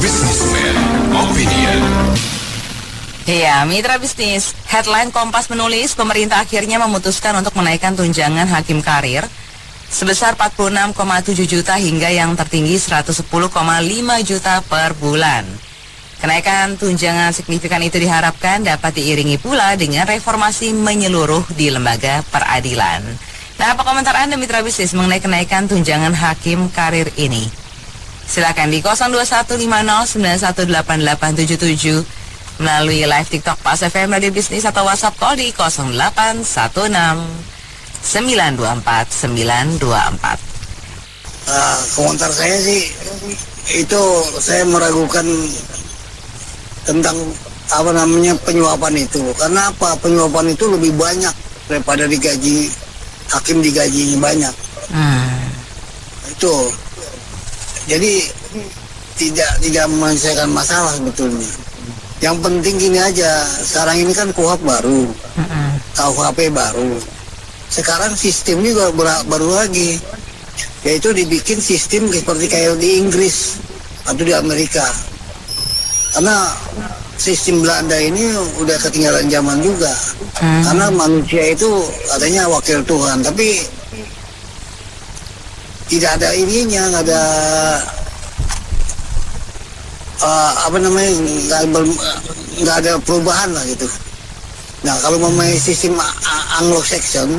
Businessman Opinion. Iya, mitra bisnis. Headline Kompas menulis pemerintah akhirnya memutuskan untuk menaikkan tunjangan hakim karir sebesar 46,7 juta hingga yang tertinggi 110,5 juta per bulan. Kenaikan tunjangan signifikan itu diharapkan dapat diiringi pula dengan reformasi menyeluruh di lembaga peradilan. Nah, apa komentar Anda mitra bisnis mengenai kenaikan tunjangan hakim karir ini? Silakan di 021509188877 melalui live TikTok Pas FM Radio Bisnis atau WhatsApp call di 0816 924 924. Komentar saya sih itu saya meragukan tentang penyuapan itu. Karena apa? Penyuapan itu lebih banyak daripada digaji hakim, digajinya banyak. Itu jadi tidak menyelesaikan masalah sebetulnya. Yang penting gini aja, sekarang ini kan KUHP baru, KUHP baru. Sekarang sistemnya juga baru lagi, yaitu dibikin sistem seperti kayak di Inggris atau di Amerika. Karena sistem Belanda ini udah ketinggalan zaman juga. Karena manusia itu katanya wakil Tuhan, tapi tidak ada ininya, nggak ada nggak ada perubahan lah gitu. Nah, kalau memakai sistem Anglo-Saxon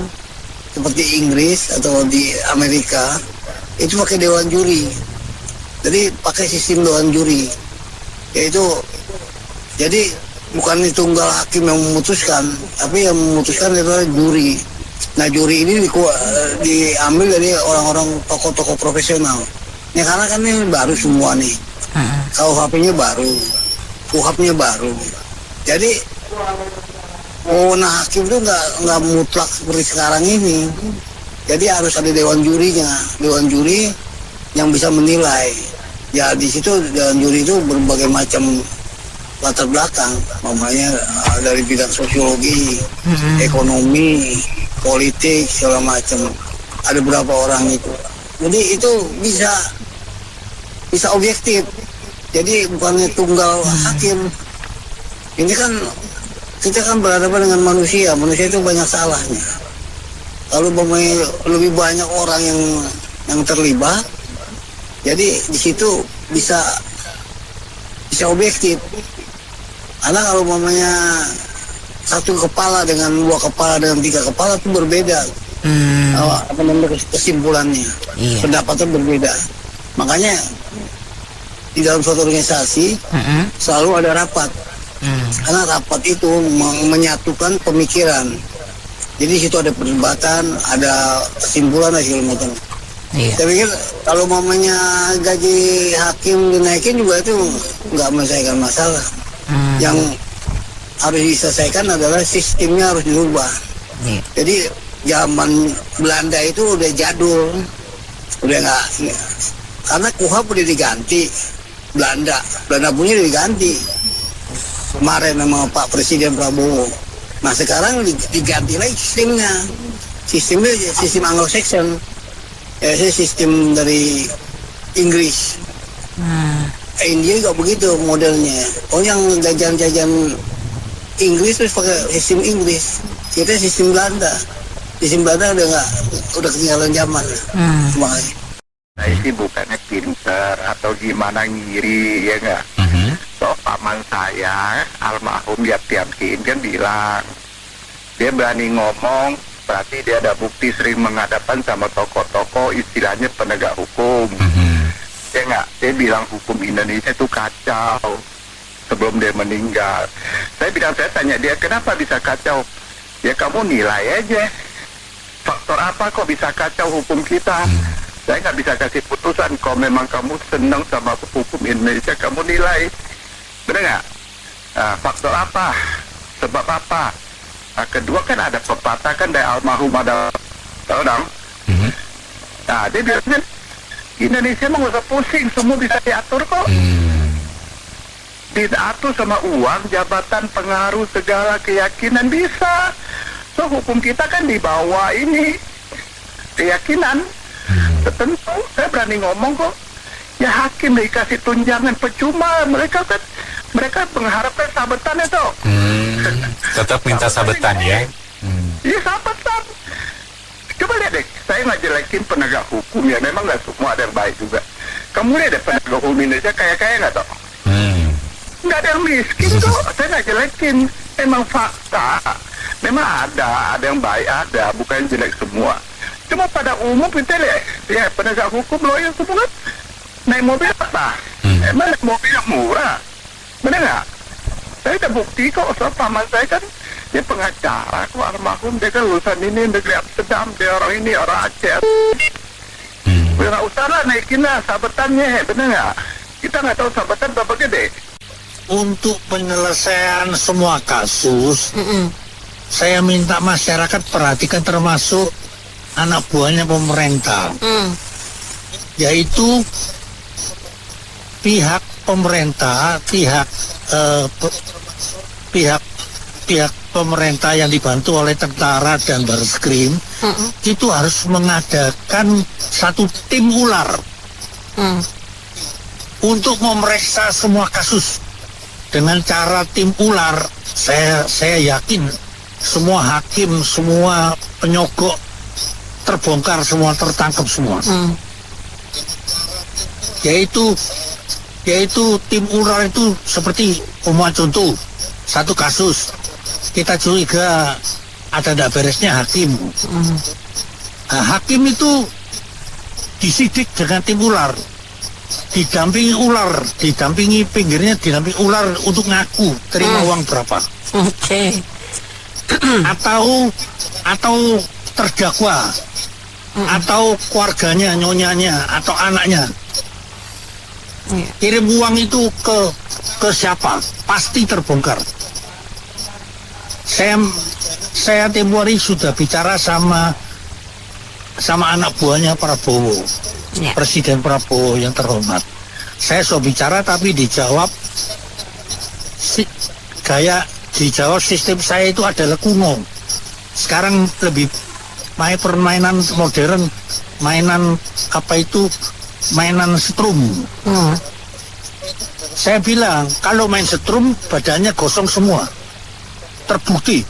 seperti Inggris atau di Amerika itu pakai dewan juri. Jadi pakai sistem dewan juri, yaitu jadi bukan tunggal hakim yang memutuskan, tapi yang memutuskan adalah juri. Nah, juri ini diambil dari orang-orang tokoh-tokoh profesional. Ya, karena kan ini baru semua nih. KUHP-nya baru, KUHP-nya baru. Jadi, hakim itu nggak mutlak seperti sekarang ini. Jadi harus ada dewan jurinya, dewan juri yang bisa menilai. Ya, di situ dewan juri itu berbagai macam latar belakang, namanya dari bidang sosiologi, ekonomi, politik, segala macam. Ada berapa orang itu. Jadi itu bisa objektif. Jadi bukannya tunggal hakim. Ini kan kita kan berhadapan dengan manusia itu banyak salahnya. Kalau lebih banyak orang yang terlibat, jadi di situ bisa objektif. Karena kalau satu kepala dengan dua kepala dengan tiga kepala itu berbeda. Kesimpulannya, pendapatnya berbeda. Makanya di dalam suatu organisasi selalu ada rapat. Karena rapat itu menyatukan pemikiran. Jadi situ ada perdebatan, ada kesimpulan dan segala macam. Saya pikir kalau gaji hakim dinaikin juga itu nggak menyelesaikan masalah. Yang harus diselesaikan adalah sistemnya harus dirubah. Jadi zaman Belanda itu udah jadul, udah nggak, karena KUHP udah diganti. Belanda punya diganti kemarin sama Pak Presiden Prabowo. Nah, sekarang diganti lagi sistemnya sistem Anglo-Saxon, sistem dari Inggris. India juga begitu modelnya. Yang jajan Inggris terus pakai sistem Inggris, kita sistem Belanda udah ketinggalan zaman. Terima kasih. Saya sih bukannya pinter atau gimana ngiri, ya nggak? So, paman saya, almarhum Yatiamkin kan bilang, dia berani ngomong, berarti dia ada bukti sering menghadapan sama tokoh-tokoh istilahnya penegak hukum. Ya nggak? Dia bilang hukum Indonesia itu kacau sebelum dia meninggal. Saya tanya dia, kenapa bisa kacau? Ya kamu nilai aja. Faktor apa kok bisa kacau hukum kita? Saya nggak bisa kasih putusan. Kalau memang kamu senang sama hukum Indonesia, kamu nilai. Benar nggak? Faktor apa? Sebab apa? Kedua kan ada pepatah kan dari almarhum ada, tahu dong? Nah, dia bilang Indonesia mah nggak usah pusing, semua bisa diatur kok. Diatur sama uang, jabatan, pengaruh, segala keyakinan bisa. So hukum kita kan di bawah ini keyakinan. Tentu saya berani ngomong kok. Ya hakim dikasih tunjangan percuma, mereka mengharapkan sabetan itu. Tetap minta sabetan ya. Iya sabetan. Coba lihat deh, saya nggak jelekin penegak hukum ya, memang nggak semua ada yang baik juga. Kamu lihat deh penegak hukum Indonesia kaya-kaya nggak toh? Nggak ada yang miskin kok, saya nggak jelekin. Memang fakta, memang ada yang baik ada, bukan jelek semua. Cuma pada umum kita lihat, ya penegak hukum lawyer semua kan naik mobil apa? Emang naik mobil yang murah, benar nggak? Saya ada bukti kok, soal paman saya kan dia pengacara kok, almarhum dia kan lulusan ini negeri Amsterdam, dia orang ini orang Aceh. Nggak usah lah naikin lah sabetannya, benar nggak? Kita nggak tahu sabetan berapa gede. Untuk penyelesaian semua kasus, saya minta masyarakat perhatikan termasuk anak buahnya pemerintah, yaitu pihak pemerintah, pihak pemerintah yang dibantu oleh tentara dan Barreskrim, itu harus mengadakan satu tim ular untuk memeriksa semua kasus. Dengan cara tim ular, saya yakin semua hakim, semua penyogok terbongkar semua, tertangkap semua. Yaitu tim ular itu seperti contoh satu kasus kita curiga ada tidak beresnya hakim. Nah, hakim itu disidik dengan tim ular, didampingi pinggirnya didampingi ular untuk ngaku terima uang berapa. Atau terdakwa atau keluarganya, nyonyanya atau anaknya kirim uang itu ke siapa, pasti terbongkar. Saya tempo hari sudah bicara sama anak buahnya Prabowo, Presiden Prabowo yang terhormat. Saya sudah bicara tapi dijawab sistem saya itu adalah kuno. Sekarang lebih main permainan modern, mainan setrum. Saya bilang kalau main setrum badannya gosong semua, terbukti.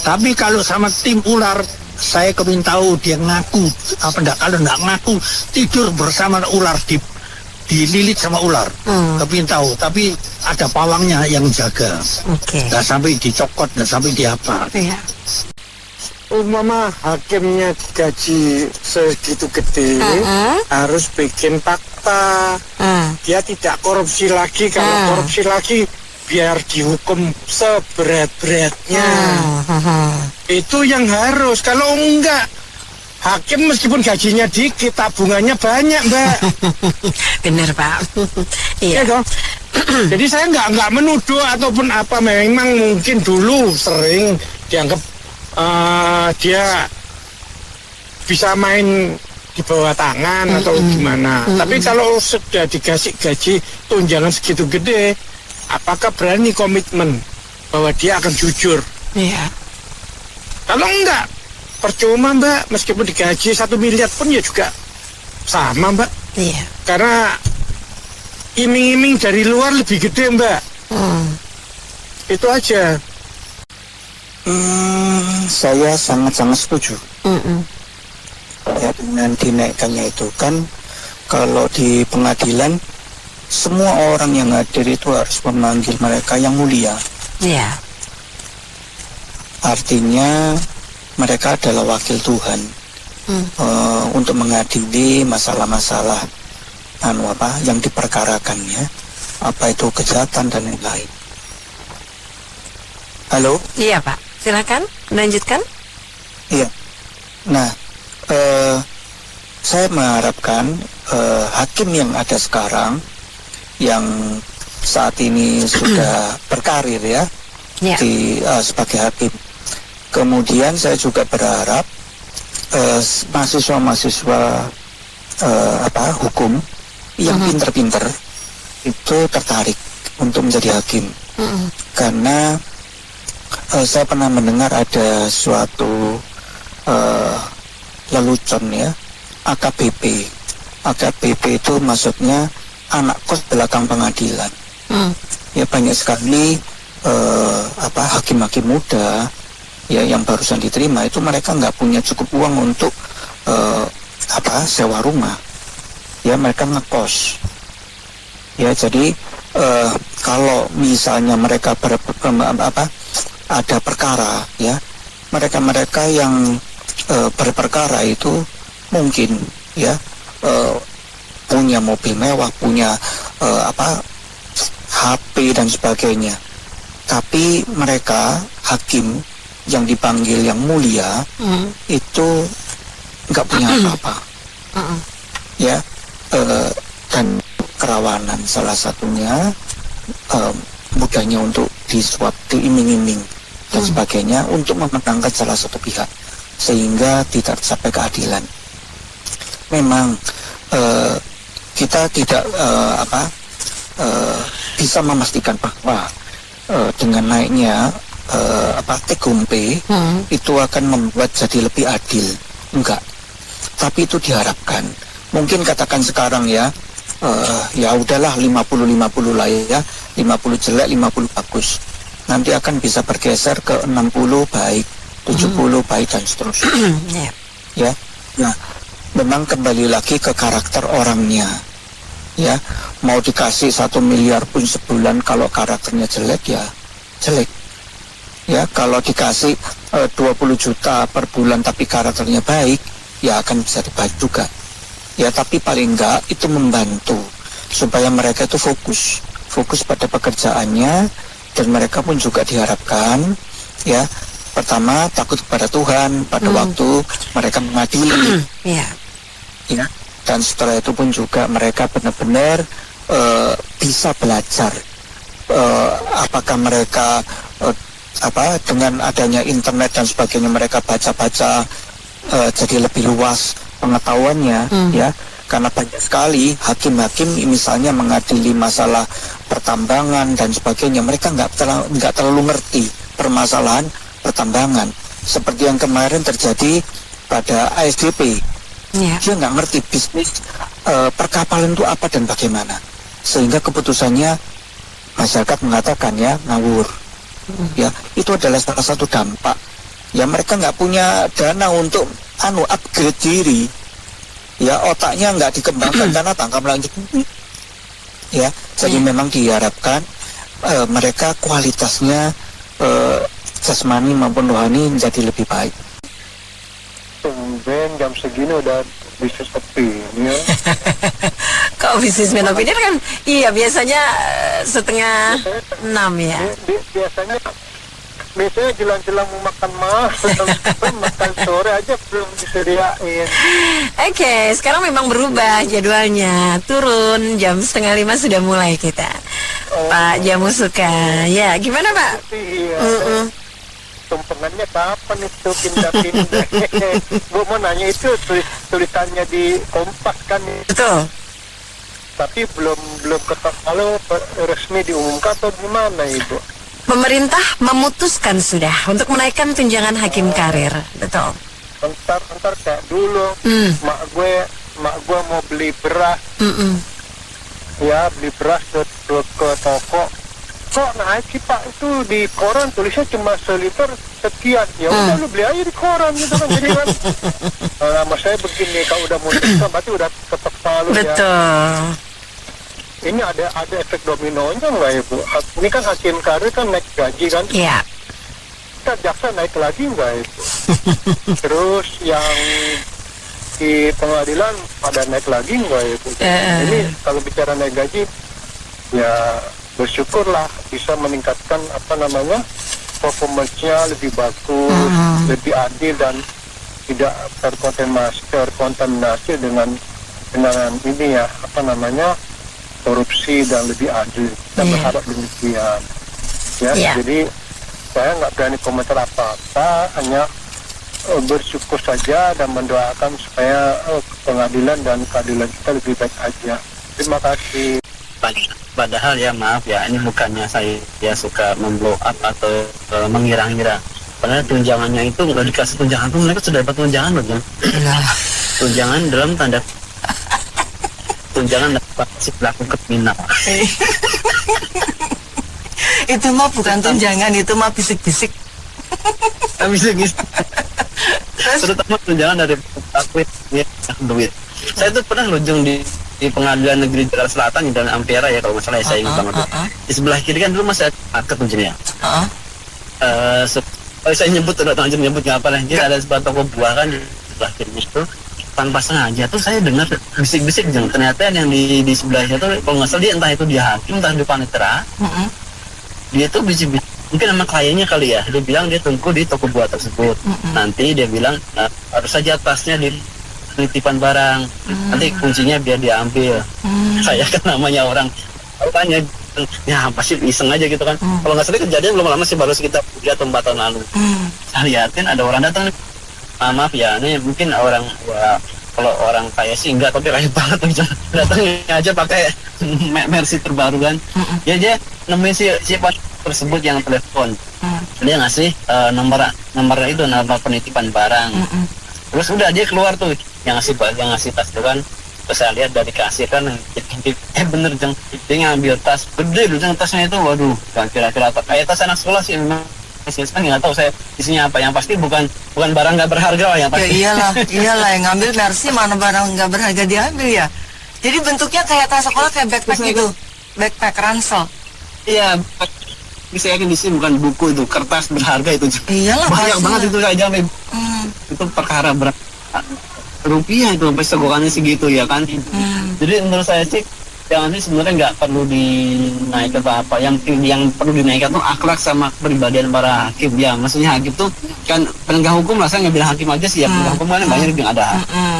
Tapi kalau sama tim ular, saya kepingin tahu dia ngaku apa enggak. Kalau enggak ngaku, tidur bersama ular, dililit sama ular. Kepingin tahu, tapi ada pawangnya yang jaga. Nggak sampai dicokot, nggak sampai diapa. Umpama hakimnya gaji segitu gede, harus bikin fakta. Dia tidak korupsi lagi. Kalau korupsi lagi, biar dihukum seberat-beratnya. Itu yang harus. Kalau enggak, hakim meskipun gajinya dikit, tabungannya banyak, Mbak. Bener, Pak. Iya dong. Jadi saya nggak menuduh ataupun apa. Memang mungkin dulu sering dianggap dia bisa main di bawah tangan atau gimana. Tapi kalau sudah dikasih gaji tunjangan segitu gede, apakah berani komitmen bahwa dia akan jujur? Iya. Kalau enggak, percuma, Mbak. Meskipun digaji 1 miliar pun ya juga sama, Mbak. Iya. Karena iming-iming dari luar lebih gede, Mbak. Itu aja. Saya sangat-sangat setuju. Ya, dengan dinaikkannya itu kan, kalau di pengadilan semua orang yang hadir itu harus memanggil mereka yang mulia. Iya. Artinya mereka adalah wakil Tuhan untuk mengadili masalah-masalah yang diperkarakannya, apa itu kejahatan dan lain-lain. Halo? Iya, Pak. Silakan lanjutkan. Iya. Nah, saya mengharapkan hakim yang ada sekarang, yang saat ini sudah berkarir ya, sebagai hakim. Kemudian saya juga berharap mahasiswa-mahasiswa hukum yang pinter-pinter itu tertarik untuk menjadi hakim. Karena saya pernah mendengar ada suatu lelucon ya, AKBP, AKBP itu maksudnya anak kos belakang pengadilan. Ya banyak sekali hakim-hakim muda ya yang barusan diterima itu mereka nggak punya cukup uang untuk sewa rumah. Ya mereka ngekos. Ya jadi kalau misalnya mereka ada perkara, ya mereka yang berperkara itu mungkin ya punya mobil mewah, punya HP dan sebagainya. Tapi mereka hakim yang dipanggil yang mulia itu nggak punya apa-apa. Ya dan kerawanan salah satunya mudahnya untuk disuap, diiming-iming dan sebagainya untuk memenangkan salah satu pihak sehingga tidak tercapai keadilan. Memang kita tidak bisa memastikan bahwa dengan naiknya take home pay itu akan membuat jadi lebih adil. Enggak. Tapi itu diharapkan. Mungkin katakan sekarang ya udahlah 50-50 lah ya, 50 jelek 50 bagus. Nanti akan bisa bergeser ke 60 baik, 70 baik dan seterusnya. Ya. Nah, memang kembali lagi ke karakter orangnya. Ya, mau dikasih 1 miliar pun sebulan kalau karakternya jelek ya jelek. Ya, kalau dikasih 20 juta per bulan tapi karakternya baik, ya akan bisa dibayar juga. Ya, tapi paling enggak itu membantu supaya mereka itu fokus pada pekerjaannya, dan mereka pun juga diharapkan ya pertama takut kepada Tuhan pada waktu mereka mengadili. Ya, dan setelah itu pun juga mereka benar-benar bisa belajar apakah mereka dengan adanya internet dan sebagainya mereka baca-baca jadi lebih luas pengetahuannya ya, karena banyak sekali hakim-hakim misalnya mengadili masalah pertambangan dan sebagainya, mereka nggak terlalu ngerti permasalahan pertambangan seperti yang kemarin terjadi pada ASDP. Dia nggak ngerti bisnis perkapalan itu apa dan bagaimana, sehingga keputusannya masyarakat mengatakan ya ngawur. Ya, itu adalah salah satu dampak. Ya, mereka nggak punya dana untuk upgrade diri. Ya, otaknya nggak dikembangkan karena tangkap lanjut. Ya, jadi memang diharapkan mereka kualitasnya jasmani maupun rohani menjadi lebih baik. Tumben jam segini udah bisnis opini ya. Kok bisnis opini kan iya biasanya 5:30 ya. Biasanya jelang-jelang mau makan malam, makan sore aja belum disediain. Oke, sekarang memang berubah jadwalnya. Turun jam 4:30 sudah mulai kita. Pak Jamu Suka. Ya, gimana Pak? Iya. Tumpengannya kapan itu pindah-pindah? Gue mau nanya itu tulisannya di Kompas kan? Betul. Tapi belum kalau resmi diumumkan atau gimana itu? Pemerintah memutuskan sudah untuk menaikkan tunjangan hakim karir, betul. Ntar kayak dulu, mak gue mau beli beras, ya beli beras ke toko, kok naik sih Pak, itu di koran tulisnya cuma seliter sekian, ya udah lu beli aja di koran gitu kan, jadi kan, nama saya begini, kalau udah mutuskan berarti udah tetap selalu ya. Betul. Ini ada efek dominonya nggak ya Bu? Ini kan hakim karir kan naik gaji kan? Iya. Kita jaksa naik lagi nggak ya Bu? Terus yang di pengadilan pada naik lagi nggak ya Bu? Ini kalau bicara naik gaji, ya bersyukurlah bisa meningkatkan performance-nya lebih bagus, lebih adil dan tidak terkontaminasi dengan ini ya korupsi dan lebih adil. Kita berharap demikian. Ya, jadi saya nggak berani komentar apa-apa, hanya bersyukur saja dan mendoakan supaya pengadilan dan keadilan kita lebih baik aja. Terima kasih. Padahal ya maaf ya, ini bukannya saya suka memblow up atau mengira-ngira. Padahal tunjangannya itu nggak dikasih tunjangan pun mereka sudah dapat tunjangan loh, Bang. Tunjangan dalam tanda tunjangan dapat si pelaku kriminal. Itu mah bukan tunjangan, itu mah bisik-bisik. Bisik-bisik. Terutama tunjangan dari pelaku ya, duit. Saya tuh pernah lujung di Pengadilan Negeri Jakarta Selatan di Jalan Ampera ya kalau nggak salah saya ingat banget. Di sebelah kiri kan dulu masih ada market tunjangnya. Saya nyebut udah tahu nyebut nggak apa lah. Jadi ada sebuah toko buah kan di sebelah kiri itu. Tanpa sengaja tuh saya dengar bisik-bisik jeng. Ternyata yang di sebelahnya tuh kalau nggak salah dia entah itu dia hakim entah di panitera. Dia tuh bisik-bisik mungkin sama kliennya kali ya. Dia bilang dia tunggu di toko buah tersebut. Nanti dia bilang harus saja tasnya di penitipan barang. Nanti kuncinya biar diambil. Saya kan namanya orang tanya ya pasti iseng aja gitu kan. Kalau nggak salah kejadian belum lama sih, baru sekitar 3 atau 4 tahun lalu. Saya lihatin ada orang datang nih. Maaf ya, ini mungkin orang ya, kalau orang kaya sih enggak, tapi kaya banget datangnya aja pakai Mercy terbaru kan. Ya dia nemuin si pas tersebut yang telepon. Dia ngasih nomor itu nomor penitipan barang. Terus udah dia keluar tuh yang ngasih tas itu kan. Terus saya lihat dari kasir kan bener jeng, dia ngambil tas gede dulu, tasnya itu waduh, kira-kira kayak tas anak sekolah sih memang. Saya nggak tahu saya isinya apa, yang pasti bukan barang nggak berharga lah yang pasti. Ya iyalah yang ngambil Mercy mana barang nggak berharga diambil ya. Jadi bentuknya kayak tas sekolah, kayak backpack gitu, backpack ransel. Iya, bisa yakin di sini bukan buku itu, kertas berharga itu. Iyalah banyak banget itu kayak jamnya. Itu perkara berapa rupiah itu sampai segokannya segitu ya kan. Jadi menurut saya sih yang ini sebenarnya nggak perlu dinaikkan apa, yang perlu dinaikkan tuh akhlak sama kepribadian para hakim ya. Maksudnya hakim tuh kan penegak hukum lah, saya nggak bilang hakim aja sih ya, penegak hukum kan banyak yang ada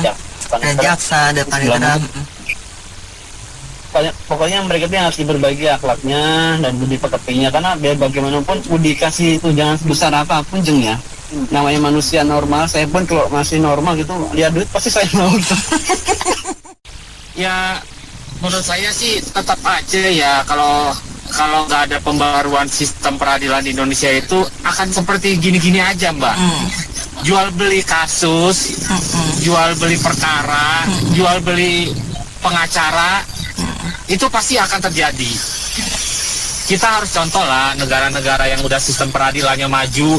ya, ada jaksa, ada panitera. Pokoknya mereka tuh yang harus diperbaiki akhlaknya dan budi pekertinya, karena biar bagaimanapun dikasih tunjangan sebesar apapun jeng ya, namanya manusia normal. Saya pun kalau masih normal gitu lihat duit pasti saya mau gitu. Ya menurut saya sih tetap aja ya, kalau nggak ada pembaruan sistem peradilan di Indonesia itu akan seperti gini-gini aja Mbak. Jual beli kasus, jual beli perkara, jual beli pengacara, itu pasti akan terjadi. Kita harus contoh lah negara-negara yang udah sistem peradilannya maju,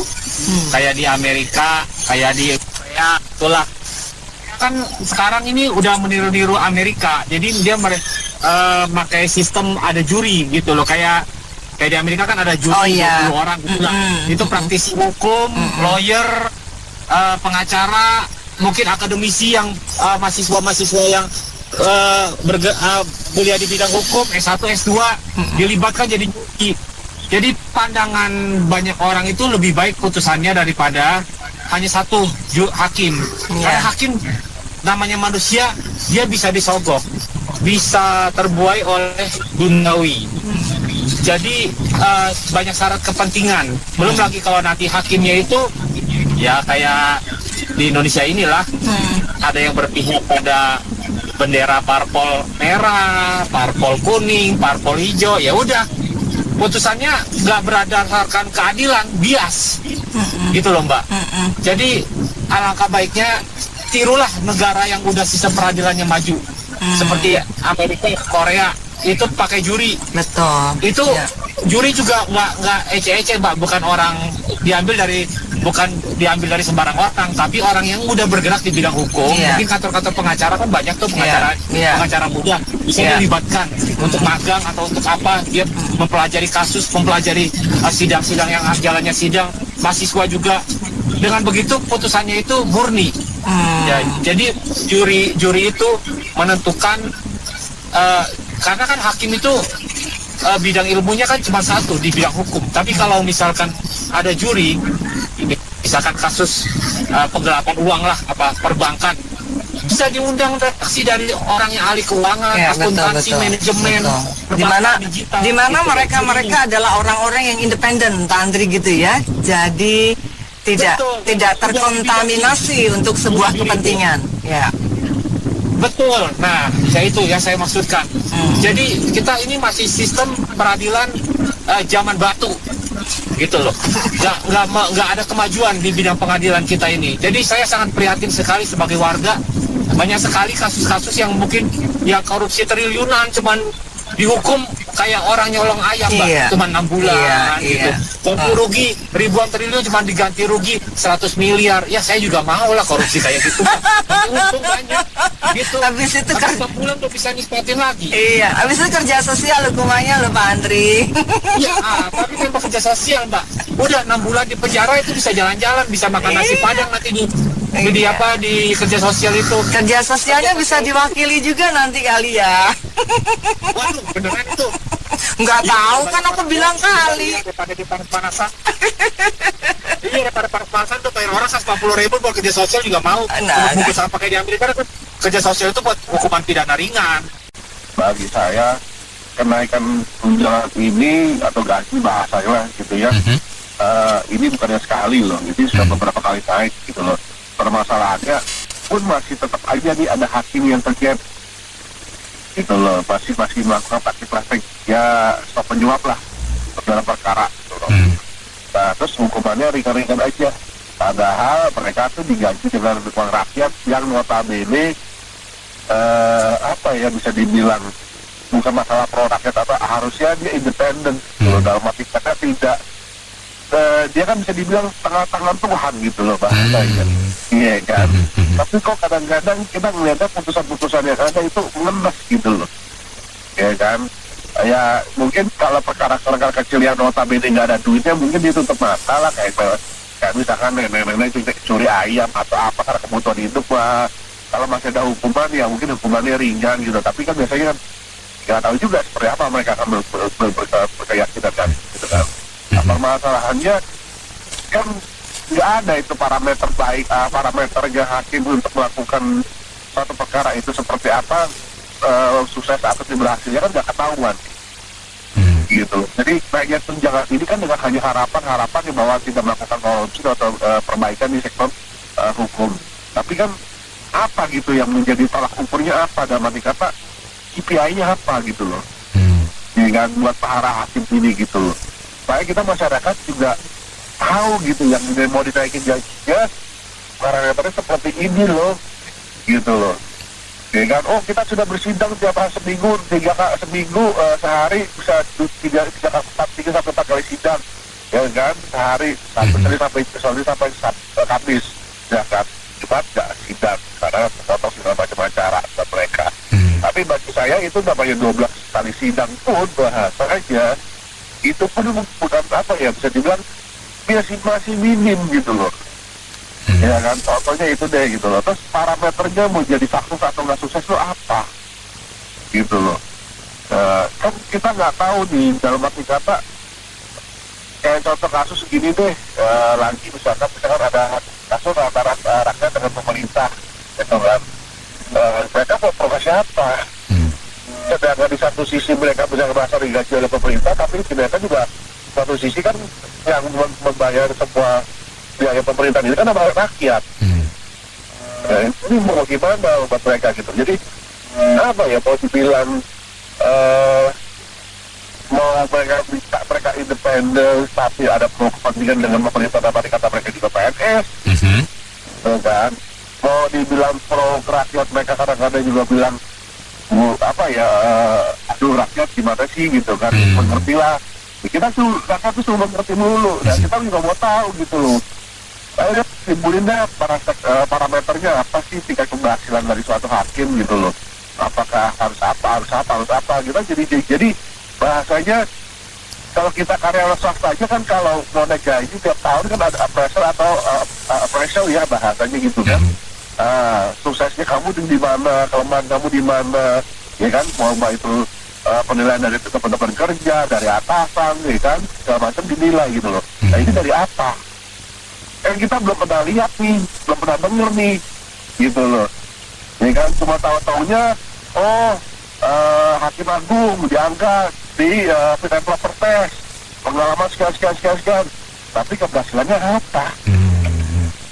kayak di Amerika, kayak di Korea, itulah. Kan sekarang ini udah meniru-niru Amerika, jadi dia pakai sistem ada juri gitu loh, kayak di Amerika kan ada juri 20 orang gitu lah. Itu praktisi hukum, lawyer, pengacara, mungkin akademisi yang mahasiswa-mahasiswa yang kuliah di bidang hukum S1, S2 dilibatkan jadi juri. Jadi pandangan banyak orang itu lebih baik putusannya daripada hanya satu hakim. Karena hakim namanya manusia, dia bisa disogok, bisa terbuai oleh duniawi. Jadi banyak syarat kepentingan. Belum lagi kalau nanti hakimnya itu ya kayak di Indonesia inilah, ada yang berpihak pada bendera parpol merah, parpol kuning, parpol hijau. Ya udah, putusannya nggak berdasarkan keadilan, bias, gitu loh Mbak. Jadi alangkah baiknya tirulah negara yang udah sistem peradilannya maju, seperti Amerika, Korea, itu pakai juri. Betul. Itu juri juga nggak ece-ece Mbak, bukan diambil dari sembarang orang, tapi orang yang udah bergerak di bidang hukum. Mungkin kantor-kantor pengacara kan banyak tuh pengacara muda bisa dilibatkan untuk magang atau untuk apa, dia mempelajari kasus, mempelajari sidang-sidang yang jalannya sidang, mahasiswa juga. Dengan begitu putusannya itu murni. Ya, jadi juri itu menentukan, karena kan hakim itu bidang ilmunya kan cuma satu di bidang hukum. Tapi kalau misalkan ada juri, misalkan kasus penggelapan uang lah, perbankan, bisa diundang reaksi dari orang yang ahli keuangan, akuntansi, manajemen, di mana mereka adalah orang-orang yang independen, Pak Andri gitu ya. Jadi tidak terkontaminasi untuk sebuah kepentingan. Ya. Betul. Nah, itu yang saya maksudkan. Jadi kita ini masih sistem peradilan zaman batu, gitu loh. Nggak ada kemajuan di bidang pengadilan kita ini. Jadi saya sangat prihatin sekali sebagai warga banyak sekali kasus-kasus yang mungkin ya korupsi triliunan cuman dihukum kayak orang nyolong ayam, Mbak. Iya. Cuma 6 bulan gitu. Ganti rugi ribuan triliun cuma diganti rugi 100 miliar. Ya saya juga mau lah korupsi kayak gitu, Mbak. Untung banyak gitu. Habis itu kan 6 bulan tuh bisa nisbatin lagi. Iya, habis itu kerja sosial hukumannya loh Pak Andri. Ya, tapi kan kerja sosial, Mbak. Udah 6 bulan di penjara itu bisa jalan-jalan, bisa makan nasi padang nanti di apa di kerja sosial itu. Kerja sosialnya bisa diwakili juga nanti kali ya. Waduh, beneran itu. Nggak tahu kan aku bilang kali. Daripada di panas-panasan. Iya, daripada panas-panasan tuh bayar orang 140.000 buat kerja sosial juga mau. Bungkus sampah kayak di Amerika kan kerja sosial itu buat hukuman pidana ringan. Bagi saya kenaikan tunjangan ini atau gaji bahasanya lah gitu ya, ini bukannya sekali loh, ini sudah beberapa kali naik gitu loh. Permasalahannya pun masih tetap aja nih ada hakim yang terkait gitu loh, masih melakukan praktik-praktik ya stop penyuap lah dalam perkara gitu loh. Nah, terus hukumannya ringan-ringan aja, padahal mereka tuh digaji dengan uang rakyat yang notabene apa ya bisa dibilang bukan masalah pro rakyat atau harusnya dia independen gitu, dalam arti kata tidak dia kan bisa dibilang tangan Tuhan gitu loh bahasanya. Iya kan. Tapi kok kadang-kadang kita melihatnya putusan-putusan yang ada itu ngenes gitu loh. Ya kan. Ya mungkin kalau perkara kecil yang notabene nggak ada duitnya mungkin ditutup mata lah, kayak misalkan nenek-nenek curi ayam atau apa karena kebutuhan hidup lah. Kalau masih ada hukuman ya mungkin hukumannya ringan gitu. Tapi kan biasanya kan nggak tahu juga seperti apa mereka akan berkeyakinan kan gitu kan. Nah, permasalahannya kan nggak ada itu parameternya hakim untuk melakukan suatu perkara itu seperti apa, sukses atau berhasilnya kan nggak ketahuan gitu. Jadi baiknya tunjangan ini kan dengan hanya harapan bahwa tidak melakukan korupsi atau perbaikan di sektor hukum. Tapi kan apa gitu yang menjadi tolak ukurnya apa, dalam arti kata KPI-nya apa gitu loh, dengan buat para hakim ini gitu loh. Supaya kita masyarakat juga tahu gitu yang mau dinaikin gajinya parameternya seperti ini loh gitu loh. Ya kan, oh kita sudah bersidang tiap hari seminggu sehari bisa 3 sampai 4 kali sidang ya kan, sehari sampai Kamis ya kan, Jumat nggak sidang karena potong segala macam acara buat mereka. Tapi bagi saya itu namanya 12 kali sidang pun bahasanya itu pun bukan apa ya, bisa dibilang masih minim gitu loh. Ya kan, contohnya itu deh gitu loh. Terus parameternya mau jadi sukses atau nggak sukses itu apa gitu loh. Kan kita nggak tahu nih, dalam arti kata kayak contoh kasus segini deh, lagi misalkan ada kasus antara rakyat dengan pemerintah gitu kan. Mereka protes siapa? Sedangkan di satu sisi mereka bisa merasa digaji oleh pemerintah, tapi mereka juga satu sisi kan yang membayar semua biaya pemerintah ini kan sama rakyat. Ya, ini mau gimana buat mereka gitu. Jadi apa ya, mau dibilang mau mereka independen tapi ada kepentingan dengan pemerintah, tapi kata mereka juga PNS, kan? Mau dibilang pro rakyat, mereka kadang-kadang juga bilang apa ya, aduh rakyat gimana sih gitu kan, mengertilah. Kita tuh rakyat tuh cuma mengerti dulu, dan kita juga mau tahu gitu loh. Ayo timbulin deh parameternya apa sih tingkat keberhasilan dari suatu hakim gitu loh. Apakah harus apa gitu. Jadi bahasanya kalau kita karyawan swasta aja kan, kalau mau naik gaji tiap tahun kan ada appraisal atau appraisal ya bahasanya gitu kan. Suksesnya kamu di mana, kelemahan kamu di mana, ya kan, mau itu penilaian dari teman-teman kerja, dari atasan, ya kan, segala macam dinilai gitu loh. Nah ini dari apa? Kita belum pernah lihat nih, belum pernah denger nih, gitu loh. Ya kan, cuma tahu-taunya, Hakim Agung diangkat di fit and proper test, pengalaman sekian, tapi keberhasilannya apa?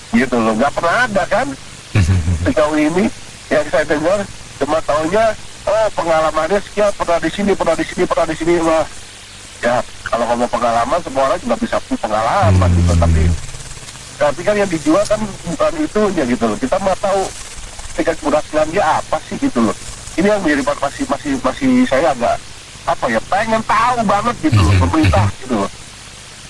Gitu loh, nggak pernah ada kan? Sejauh ini yang saya dengar cuma tahunya pengalamannya sekian, pernah di sini lah. Ya kalau ngomong pengalaman semua orang juga bisa punya pengalaman gitu, tapi kan yang dijual kan bukan itu ya gitu loh. Kita mau tahu tingkat keberhasilan dia apa sih gitu loh. Ini yang menjadi masih saya agak pengen tahu banget gitu loh, pemerintah gitu loh.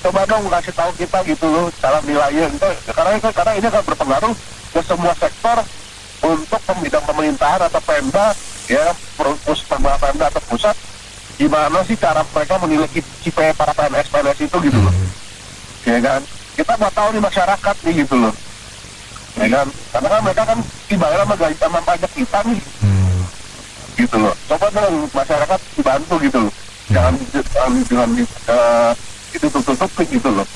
Coba dong kasih tahu kita gitu loh cara nilainya gitu. Karena ini akan berpengaruh ke semua sektor untuk bidang pemerintahan atau Pemda ya, Pemda atau pusat, gimana sih cara mereka menilai KPI para PNS itu gitu loh. Ya kan, kita nggak tahu nih masyarakat nih gitu loh. Ya kan, karena kan mereka kan dibayar sama pajak kita nih. Gitu loh. Coba dong masyarakat dibantu gitu loh. Jangan ditutup-tutupin gitu loh.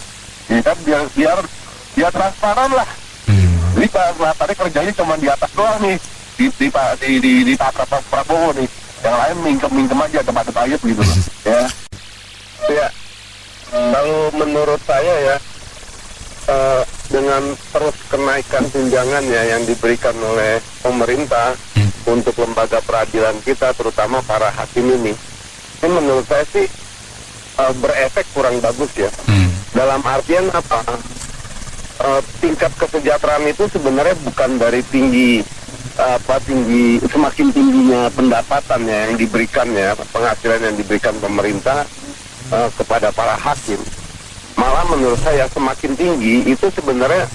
Ya kan, biar transparan lah. Jadi tadi kerjanya cuma di atas doang nih, di Pak Prabowo nih. Yang lain mingkem aja tempat ayat gitu loh. Ya. Kalau menurut saya ya, dengan terus kenaikan tunjangannya yang diberikan oleh pemerintah untuk lembaga peradilan kita, terutama para hakim ini menurut saya sih berefek kurang bagus ya. Dalam artian apa? Tingkat kesejahteraan itu sebenarnya bukan dari semakin tingginya pendapatannya yang diberikannya, penghasilan yang diberikan pemerintah kepada para hakim. Malah menurut saya semakin tinggi itu sebenarnya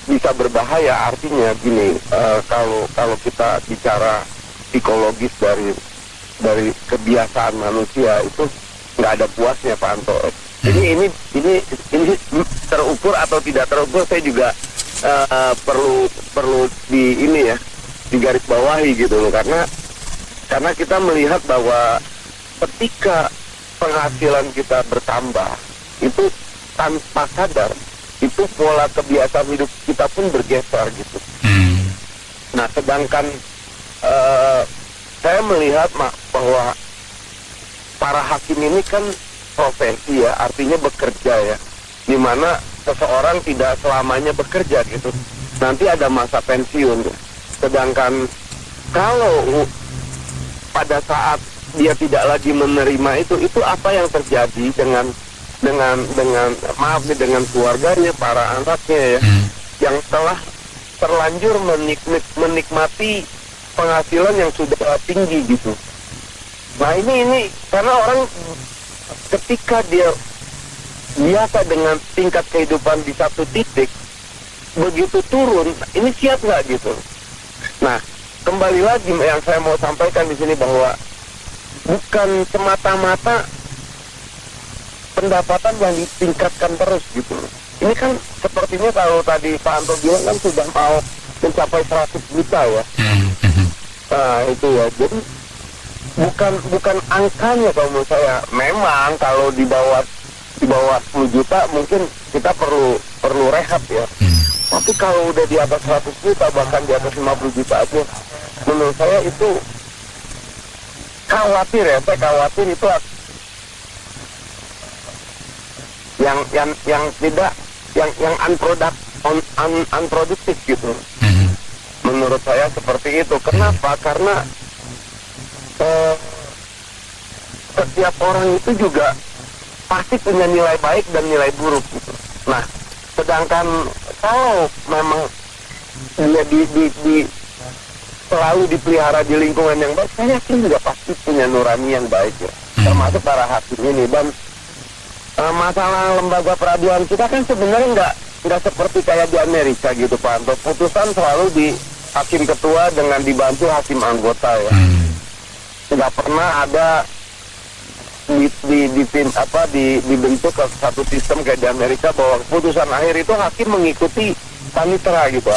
bisa berbahaya. Artinya gini, kalau kita bicara psikologis dari kebiasaan manusia itu nggak ada puasnya, Pak Anto. Ini terukur atau tidak terukur, saya juga perlu digarisbawahi gitu loh, karena kita melihat bahwa ketika penghasilan kita bertambah itu tanpa sadar itu pola kebiasaan hidup kita pun bergeser gitu. Nah, sedangkan saya melihat bahwa para hakim ini kan profesi ya, artinya bekerja ya, dimana seseorang tidak selamanya bekerja gitu, nanti ada masa pensiun ya. Sedangkan kalau pada saat dia tidak lagi menerima itu apa yang terjadi dengan keluarganya, para anaknya ya, yang telah terlanjur menikmati penghasilan yang sudah tinggi gitu. Nah ini karena orang ketika dia biasa dengan tingkat kehidupan di satu titik, begitu turun, ini siap nggak gitu? Nah, kembali lagi yang saya mau sampaikan di sini bahwa bukan semata-mata pendapatan yang ditingkatkan terus gitu. Ini kan sepertinya kalau tadi Pak Anto bilang kan sudah mau mencapai 100 juta ya. Nah itu ya, jadi bukan angkanya kalau menurut saya. Memang kalau di bawah 10 juta mungkin kita perlu rehab ya. Tapi kalau udah di atas 100 juta, bahkan di atas 50 juta aja, menurut saya itu khawatir ya. Saya khawatir itu yang tidak yang unproduktif gitu. Menurut saya seperti itu. Kenapa? Karena setiap orang itu juga pasti punya nilai baik dan nilai buruk gitu. Nah, sedangkan kalau memang selalu dipelihara di lingkungan yang baik, saya yakin juga pasti punya nurani yang baik ya. Termasuk para hakim ini. Dan masalah lembaga peradilan kita kan sebenarnya nggak seperti kayak di Amerika gitu, Pak Anto. Putusan selalu di hakim ketua dengan dibantu hakim anggota ya. Nggak pernah ada dibentuk satu sistem kayak di Amerika bahwa keputusan akhir itu hakim mengikuti panitera gitu,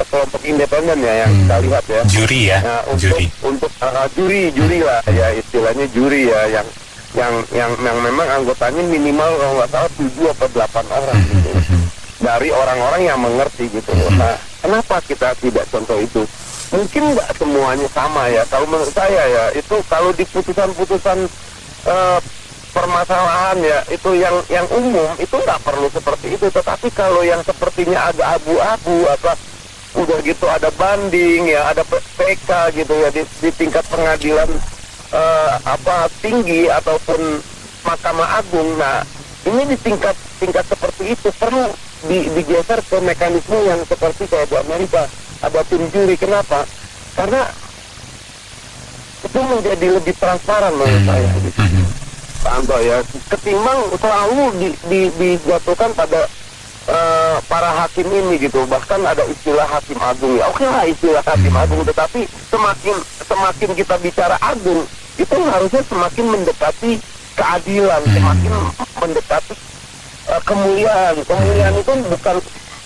kelompok independen ya yang kita lihat ya. Juri ya. Nah, untuk juri lah ya, istilahnya juri ya, yang memang anggotanya minimal kalau nggak salah 7 atau 8 orang gitu. Dari orang-orang yang mengerti gitu. Nah, kenapa kita tidak contoh itu? Mungkin nggak semuanya sama ya. Kalau menurut saya ya, itu kalau di putusan-putusan permasalahan ya, itu yang umum itu nggak perlu seperti itu. Tetapi kalau yang sepertinya agak abu-abu atau udah gitu ada banding ya, ada PK gitu ya di tingkat pengadilan tinggi ataupun Mahkamah Agung. Nah, ini di tingkat seperti itu digeser ke mekanisme yang seperti kayak di Amerika, ada tim juri. Kenapa? Karena itu menjadi lebih transparan menurut saya gitu. Contoh ya, ketimbang selalu dijatuhkan pada para hakim ini gitu. Bahkan ada istilah hakim agung ya. Oke lah istilah hakim agung, tetapi semakin kita bicara agung, itu harusnya semakin mendekati keadilan, semakin mendekati kemuliaan. Kemuliaan itu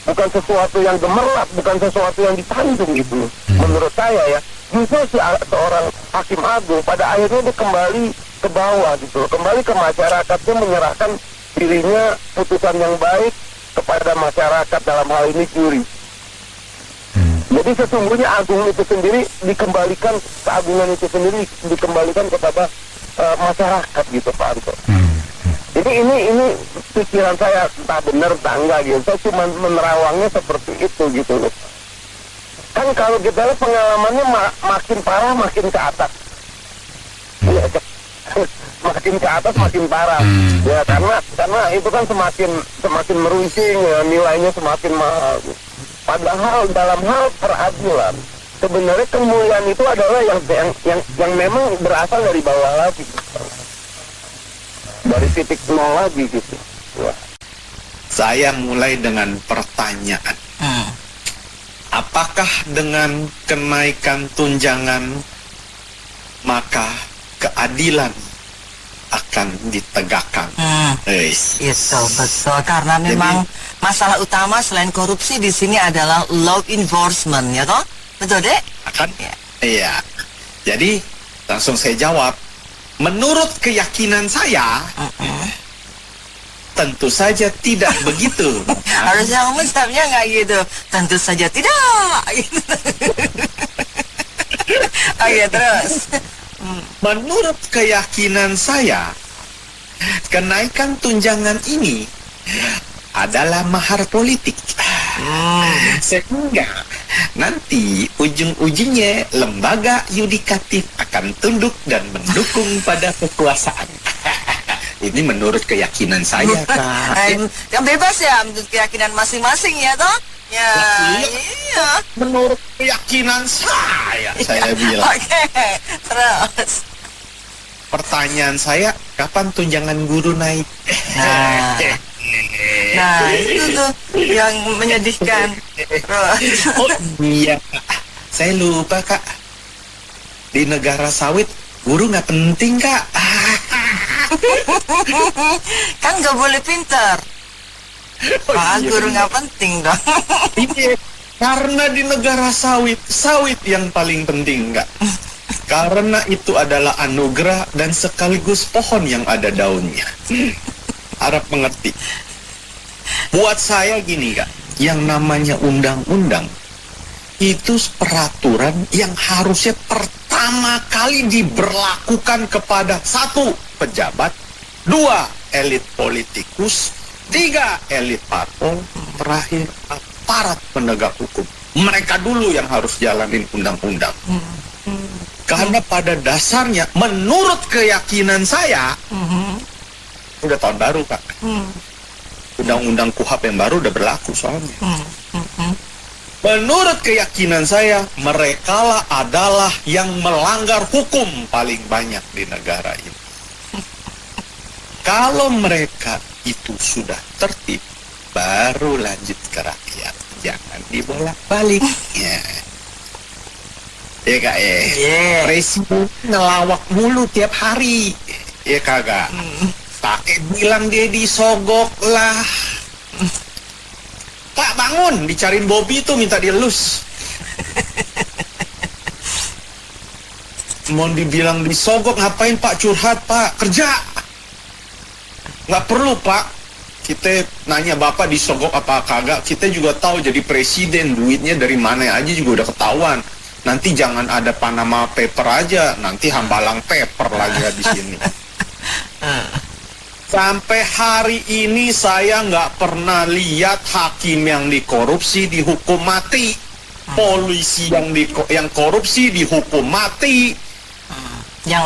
bukan sesuatu yang gemerlap, bukan sesuatu yang ditandung gitu. Menurut saya ya, justru seorang hakim agung pada akhirnya dia kembali ke bawah gitu, kembali ke masyarakat, dia menyerahkan dirinya putusan yang baik kepada masyarakat, dalam hal ini juri. Jadi sesungguhnya agung itu sendiri dikembalikan, keagungan itu sendiri dikembalikan kepada masyarakat gitu Pak Anto. Jadi ini pikiran saya, entah benar entah enggak gitu. Saya cuma menerawangnya seperti itu gitu loh. Kan kalau kita lihat pengalamannya makin parah makin ke atas. Makin ke atas makin parah. Ya karena itu kan semakin meruncing ya, nilainya semakin mahal. Padahal dalam hal peradilan sebenarnya kemuliaan itu adalah yang memang berasal dari bawah lagi. Dari titik nol lagi gitu. Wah. Saya mulai dengan pertanyaan. Apakah dengan kenaikan tunjangan maka keadilan akan ditegakkan? Itu betul, karena memang masalah utama selain korupsi di sini adalah law enforcement, ya toh? Betul deh? Akan? Iya. Jadi langsung saya jawab. Menurut keyakinan saya, tentu saja tidak begitu. Harusnya kamu stepnya nggak gitu. Tentu saja tidak. Gitu. Oke, terus. Menurut keyakinan saya, kenaikan tunjangan ini adalah mahar politik. Sehingga nanti ujung-ujungnya lembaga yudikatif akan tunduk dan mendukung pada kekuasaan. Ini menurut keyakinan saya, Kak. Yang bebas ya, menurut keyakinan masing-masing ya toh? Ya, iya. Menurut keyakinan saya bilang. Oke, terus. Pertanyaan saya, kapan tunjangan guru naik? Nah, itu tuh yang menyedihkan. Oh iya, Kak. Saya lupa, Kak. Di negara sawit, guru nggak penting, Kak. Kan nggak boleh pinter. Guru nggak penting dong. Iya, karena di negara sawit yang paling penting, Kak. Karena itu adalah anugerah dan sekaligus pohon yang ada daunnya. Harap mengerti. Buat saya gini, Kak, yang namanya undang-undang itu peraturan yang harusnya pertama kali diberlakukan kepada 1. Pejabat, 2. Elit politikus, 3. Elit parpol, terakhir aparat penegak hukum. Mereka dulu yang harus jalanin undang-undang. Karena pada dasarnya, menurut keyakinan saya, udah tahun baru, Kak. Undang-undang KUHP yang baru udah berlaku soalnya. Menurut keyakinan saya, merekalah adalah yang melanggar hukum paling banyak di negara ini. Kalau mereka itu sudah tertib, baru lanjut ke rakyat. Jangan dibolak-balik. Ya Kak ya. Presiden ngelawak mulu tiap hari. Ya kagak. Pakai bilang dia disogok lah. Pak bangun, dicariin Bobby tuh minta dielus. Mau dibilang disogok ngapain Pak, curhat Pak, kerja. Nggak perlu Pak. Kita nanya Bapak disogok apa kagak, kita juga tahu jadi presiden duitnya dari mana aja juga udah ketahuan. Nanti jangan ada Panama paper aja, nanti hambalang paper lagi di sini. Sampai hari ini saya nggak pernah lihat hakim yang dikorupsi dihukum mati, polisi yang korupsi dihukum mati. Yang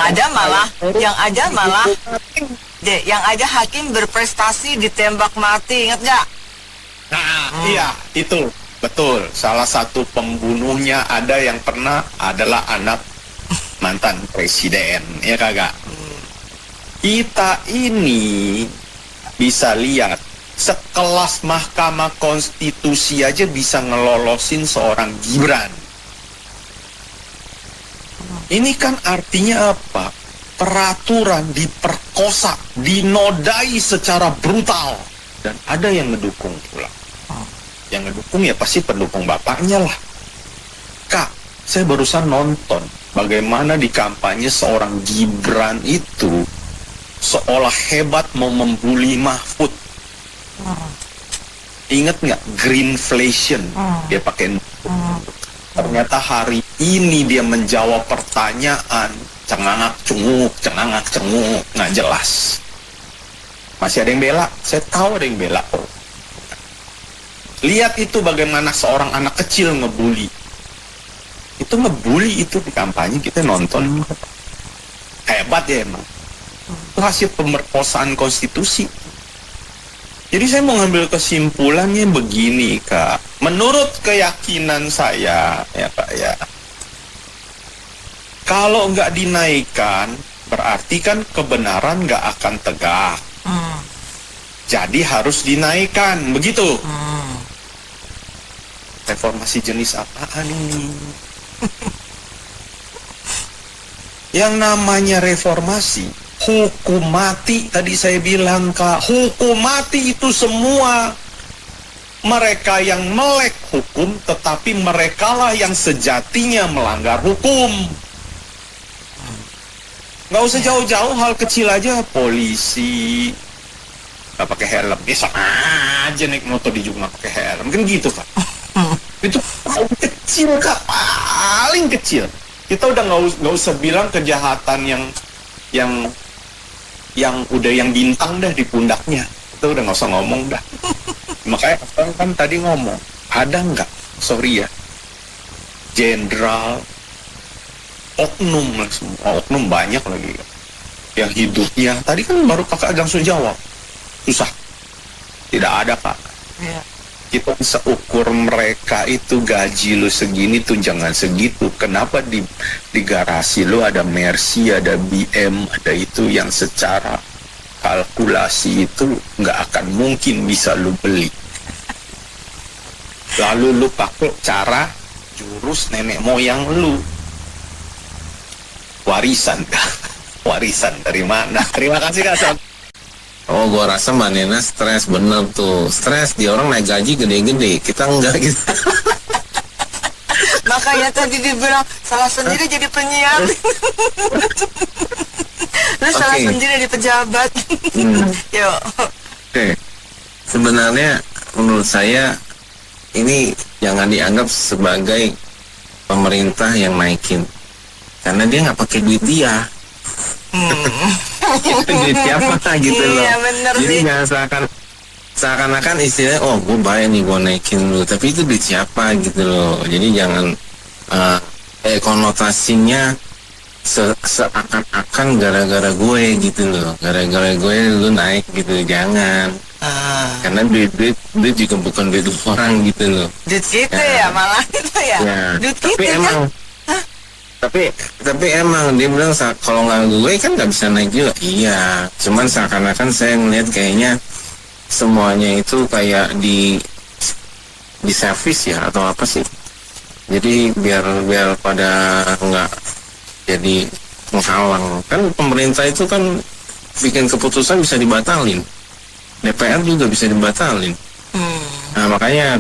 ada hakim berprestasi ditembak mati, ingat nggak? Iya, itu betul. Salah satu pembunuhnya ada yang pernah adalah anak mantan presiden, ya kagak? Kita ini bisa lihat sekelas Mahkamah Konstitusi aja bisa ngelolosin seorang Gibran. Ini kan artinya apa? Peraturan diperkosa, dinodai secara brutal, dan ada yang ngedukung pula. Yang ngedukung ya pasti pendukung bapaknya lah. Kak, saya barusan nonton bagaimana di kampanye seorang Gibran itu seolah hebat mau membuli Mahfud. Ingat nggak greenflation? Dia pakai. Ternyata hari ini dia menjawab pertanyaan cengangak cenguk, nggak jelas. Masih ada yang bela, saya tahu ada yang bela. Lihat itu bagaimana seorang anak kecil ngebully. Itu ngebully itu di kampanye kita nonton. Hebat ya emang. Itu hasil pemerkosaan konstitusi. Jadi saya mau ngambil kesimpulannya begini, Kak. Menurut keyakinan saya, ya Kak ya, kalau nggak dinaikkan, berarti kan kebenaran nggak akan tegak. Jadi harus dinaikkan, begitu. Reformasi jenis apaan ini? Yang namanya reformasi, hukum mati, tadi saya bilang, Kak, hukum mati itu semua mereka yang melek hukum, tetapi merekalah yang sejatinya melanggar hukum. Nggak usah jauh-jauh, hal kecil aja, polisi nggak pakai helm, biasa aja naik motor di juga nggak pakai helm, kan gitu, Kak. Itu paling kecil, Kak, paling kecil. Kita udah nggak usah bilang kejahatan yang udah yang bintang dah di pundaknya. Kita udah nggak usah ngomong dah. Makanya orang kan tadi ngomong, ada nggak, sorry ya, jenderal, oknum lah semua, oknum banyak lagi yang hidupnya. Tadi kan baru kakak langsung jawab, susah, tidak ada, Pak. Ya. Kita bisa ukur mereka itu gaji lu segini, tunjangan segitu. Kenapa di garasi lu ada Mercy, ada BM, ada itu yang secara kalkulasi itu nggak akan mungkin bisa lu beli. Lalu lu pakai cara jurus nenek moyang lu. Warisan. Warisan dari mana? Terima kasih, Kak Son. Oh, gua rasa Mbak Nena stres, bener tuh. Stres, dia orang naik gaji gede-gede, kita enggak gitu. Makanya tadi dibilang salah sendiri jadi penyiar. Lu salah sendiri jadi pejabat. Yuk. Oke. Sebenarnya menurut saya ini jangan dianggap sebagai pemerintah yang naikin, karena dia nggak pakai duit dia. Itu duit siapa gitu loh. Jadi nggak seakan-akan istilahnya, oh gue bayar nih, gue naikin lu, tapi itu duit siapa gitu loh. Jadi jangan konotasinya seakan-akan gara-gara gue gitu loh, gara-gara gue lu naik gitu, jangan. Karena duit juga bukan duit orang gitu loh. Duit kita ya malah itu ya. Duit kita kan. Tapi emang dia bilang kalau nggak gue kan nggak bisa naik juga. Iya, cuman seakan-akan saya ngeliat kayaknya semuanya itu kayak di servis ya atau apa sih. Jadi biar pada nggak jadi menghalang. Kan pemerintah itu kan bikin keputusan bisa dibatalin. DPR juga bisa dibatalin. Nah makanya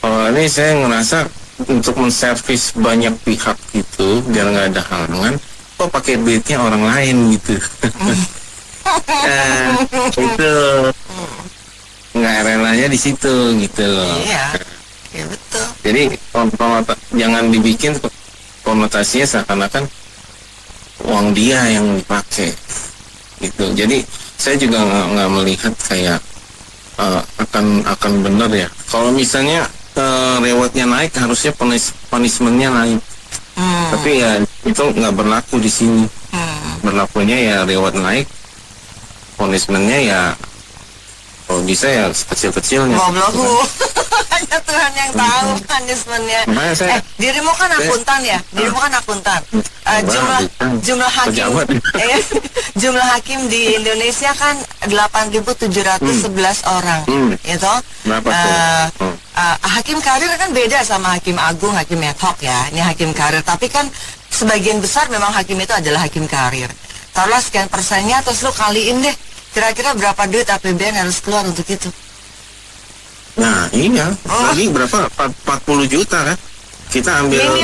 kalau ini saya ngerasa untuk menservis banyak pihak itu biar nggak ada halangan, kok pakai duitnya orang lain gitu. Itu nggak relanya di situ gitu loh. Iya, betul. Jadi jangan dibikin konotasinya seakan-akan uang dia yang dipakai gitu. Jadi saya juga nggak melihat kayak akan benar ya. Kalau misalnya rewardnya naik, harusnya punishmentnya naik. Tapi ya itu nggak berlaku di sini. Berlakunya ya reward naik, punishmentnya ya Kalau bisa ya kecil-kecilnya. Goblohu. Hanya Tuhan yang tahu punishmentnya. Dirimu kan akuntan ya? Dirimu kan akuntan. Jumlah hakim jumlah hakim di Indonesia kan 8.711 orang. Itu. Hakim karir kan beda sama hakim agung, hakim ad hoc ya. Ini hakim karir, tapi kan sebagian besar memang hakim itu adalah hakim karir. Taruhlah sekian persennya, terus lu kaliin deh. Kira-kira berapa duit APBN harus keluar untuk itu? Nah, iya. Lagi berapa? 40 juta kan? Kita ambil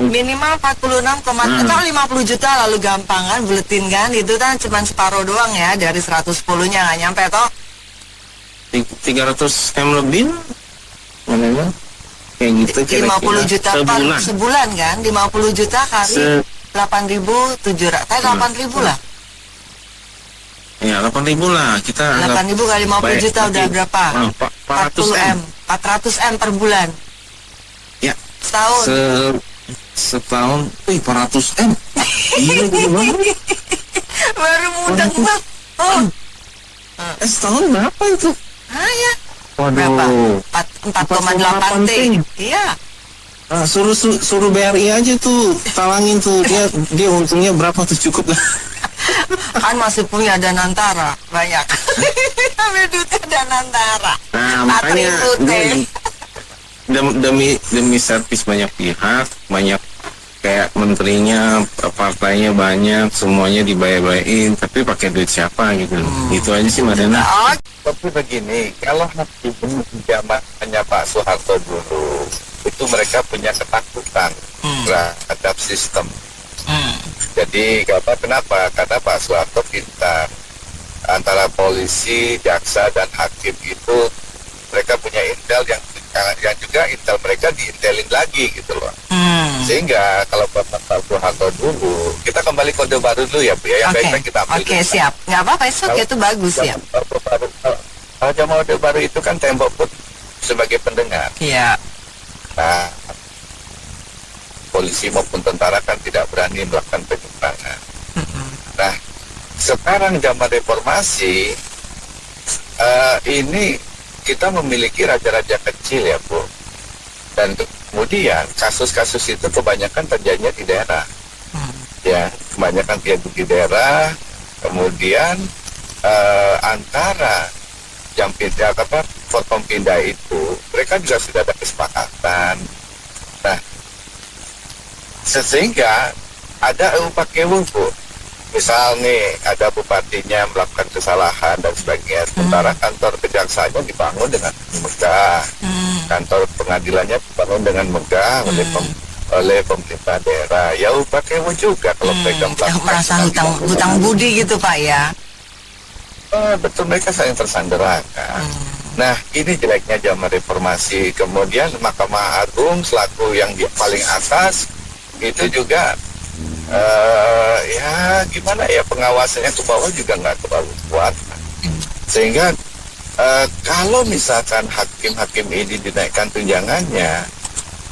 minimal 46, atau 50 juta lalu gampangan buletin kan, itu kan cuma separuh doang ya dari 110-nya, nggak nyampe toh 300 M lebih mana kayak gitu, 50 juta sebulan kan, 50 juta kali 8.700 8.000 lah ya, 8.000 lah kita 8.000 kali 50 juta udah berapa? 400 M per bulan ya, setahun setahun 400 M gila baru mudeng bang. Setahun berapa itu? Ya. Berapa? 4,8 T. Iya. Nah, suruh BRI aja tuh, talangin tuh, dia untungnya berapa tuh, cukup lah. Kan masih punya Danantara banyak. Ambil duitnya Danantara. Nah, makanya demi servis banyak pihak, banyak kayak menterinya, partainya banyak, semuanya dibayar-bayarin, tapi pakai duit siapa gitu. Itu aja sih Mbak Dena. Tapi begini, kalau nanti zamannya Pak Soeharto dulu, itu mereka punya ketakutan terhadap sistem. Jadi kenapa? Karena Pak Soeharto pintar. Antara polisi, jaksa, dan hakim itu mereka punya intel yang juga intel mereka diintelin lagi gitu loh. Sehingga kalau Pak Soeharto dulu, kita kembali kode baru dulu ya Bu ya, yang baik-baik kita ambil. Oke, siap. Nggak apa-apa, itu bagus ya. Kalau zaman Orde Baru itu kan tembok pun sebagai pendengar. Iya. Nah, polisi maupun tentara kan tidak berani melakukan penyimpangan. Nah, sekarang zaman reformasi ini kita memiliki raja-raja kecil ya Bu, dan kemudian kasus-kasus itu kebanyakan terjadinya di daerah. Ya, kebanyakan terjadi di daerah. Kemudian antara jam pindah potong pindah itu mereka juga sudah ada kesepakatan. Nah, sehingga ada UPKW Bu. Misal nih ada bupatinya melakukan kesalahan dan sebagainya, sementara kantor kejaksaannya dibangun dengan megah, kantor pengadilannya dibangun dengan megah oleh pemerintah daerah. Ya UPKW juga kalau mereka merasa hutang budi gitu Pak ya. Betul, mereka saling tersanderakan. Nah, ini jeleknya zaman reformasi. Kemudian Mahkamah Agung selaku yang di paling atas itu juga ya gimana ya, pengawasannya ke bawah juga nggak terlalu kuat. Sehingga kalau misalkan hakim-hakim ini dinaikkan tunjangannya,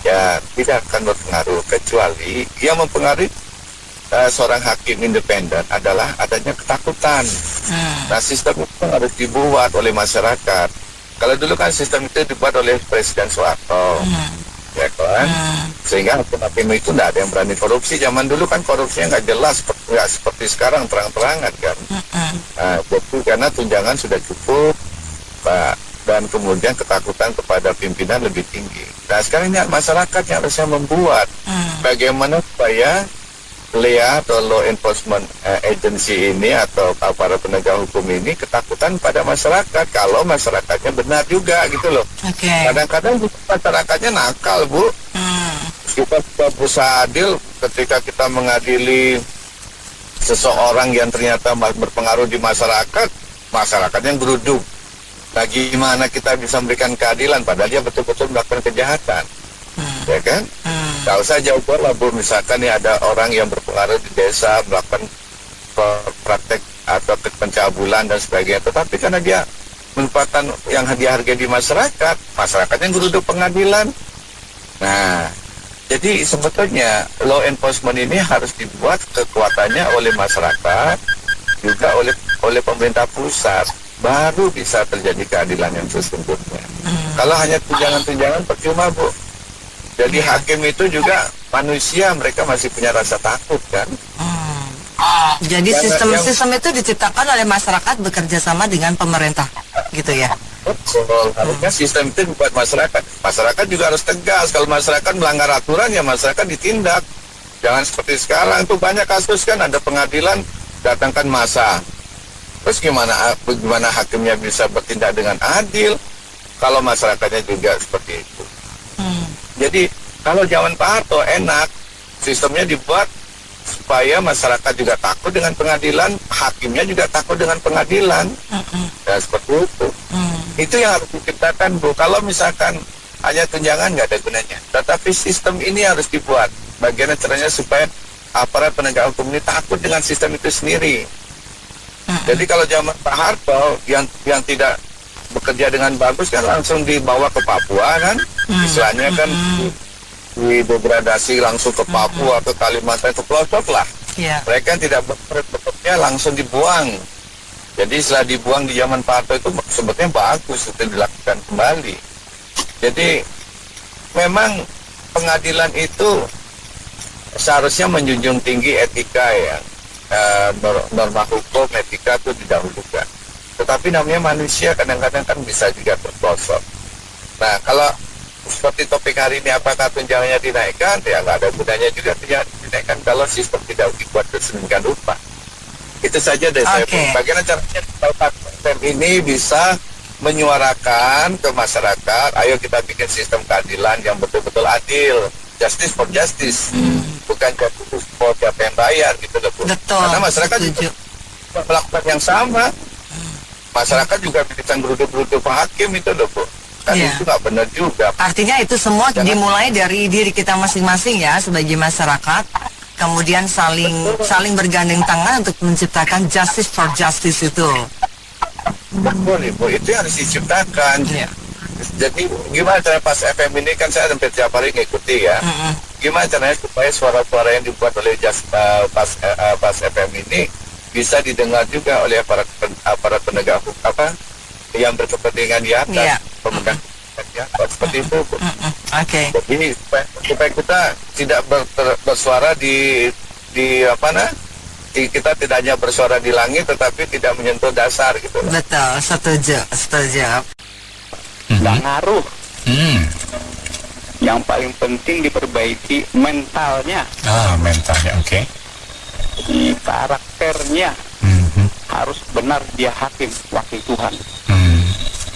ya tidak akan berpengaruh, kecuali yang mempengaruhi seorang hakim independen adalah adanya ketakutan. Nah, sistem itu harus dibuat oleh masyarakat. Kalau dulu kan sistem itu dibuat oleh Presiden Soeharto, ya kan? Sehingga hakim-hakim itu tidak ada yang berani korupsi. Zaman dulu kan korupsinya nggak jelas, nggak seperti sekarang terang-terangan kan. Nah, jadi karena tunjangan sudah cukup, dan kemudian ketakutan kepada pimpinan lebih tinggi. Nah, sekarang ini masyarakat yang harusnya membuat bagaimana supaya LEA atau Law Enforcement Agency ini atau para penegak hukum ini ketakutan pada masyarakat kalau masyarakatnya benar juga gitu loh. Kadang-kadang masyarakatnya nakal Bu. Kita berusaha adil ketika kita mengadili seseorang yang ternyata berpengaruh di masyarakat, masyarakatnya geruduk. Nah, gimana kita bisa memberikan keadilan padahal dia betul-betul melakukan kejahatan, ya kan? Gak usah jauh lah Bu, misalkan nih ada orang yang berpengaruh di desa melakukan praktek atau pencabulan dan sebagainya, tetapi karena dia merupakan yang dihargai di masyarakat, masyarakatnya geruduk pengadilan. Nah, jadi sebetulnya law enforcement ini harus dibuat kekuatannya oleh masyarakat, juga oleh pemerintah pusat. baru bisa terjadi keadilan yang sesungguhnya. Kalau hanya tunjangan-tunjangan percuma, Bu. Jadi hakim itu juga manusia, mereka masih punya rasa takut kan. Jadi sistem itu diciptakan oleh masyarakat bekerja sama dengan pemerintah, gitu ya? Betul, harusnya sistem itu buat masyarakat. Masyarakat juga harus tegas. Kalau masyarakat melanggar aturan, ya masyarakat ditindak. Jangan seperti sekarang tuh banyak kasus kan, ada pengadilan datangkan massa. Terus bagaimana hakimnya bisa bertindak dengan adil kalau masyarakatnya juga seperti itu. Jadi kalau zaman Pak Harto enak, sistemnya dibuat supaya masyarakat juga takut dengan pengadilan, hakimnya juga takut dengan pengadilan. Ya seperti itu. Itu yang harus diciptakan, Bu. Kalau misalkan hanya tunjangan nggak ada gunanya. Tetapi sistem ini harus dibuat. Bagaimana caranya supaya aparat penegak hukum ini takut dengan sistem itu sendiri. Jadi kalau zaman Pak Harto yang tidak bekerja dengan bagus kan langsung dibawa ke Papua kan, istilahnya kan didegradasi langsung ke Papua, ke Kalimantan, ke pelosok lah. Mereka yang tidak bekerja langsung dibuang. Jadi setelah dibuang di zaman Pak Harto itu sebetulnya bagus itu dilakukan kembali. Jadi memang pengadilan itu seharusnya menjunjung tinggi etika ya, norma hukum, etika itu didahulukan. Tetapi namanya manusia kadang-kadang kan bisa juga terpelosok. Nah kalau seperti topik hari ini, apakah tunjangannya dinaikkan? Ya nggak ada gunanya juga tunjangan dinaikkan kalau sistem tidak dibuat sedemikian rupa. Itu saja dari saya. Bagaimana caranya sistem ini bisa menyuarakan ke masyarakat, ayo kita bikin sistem keadilan yang betul-betul adil, justice for justice, bukan justice for siapa yang bayar gitu loh, Bu. Karena masyarakat juga melakukan yang sama. Masyarakat juga bisa geruduk-geruduk Pak Hakim itu loh, Bu. Kan itu nggak benar juga. Artinya itu semua dimulai dari diri kita masing-masing ya sebagai masyarakat, kemudian saling bergandeng tangan untuk menciptakan justice for justice itu. Betul, Ibu, itu harus diciptakan. Jadi gimana caranya Pas FM ini kan saya hampir tiap hari ngikuti ya. Gimana caranya supaya suara-suara yang dibuat oleh Pas FM ini bisa didengar juga oleh aparat penegak hukum yang berkepentingan di atas, pemegang ya, seperti itu. Jadi supaya kita tidak bersuara di kita tidak hanya bersuara di langit tetapi tidak menyentuh dasar gitu. Betul, setuju. Nggak ngaruh. Yang paling penting diperbaiki mentalnya. Mentalnya, oke. Di karakternya harus benar dia hakim, wakil Tuhan.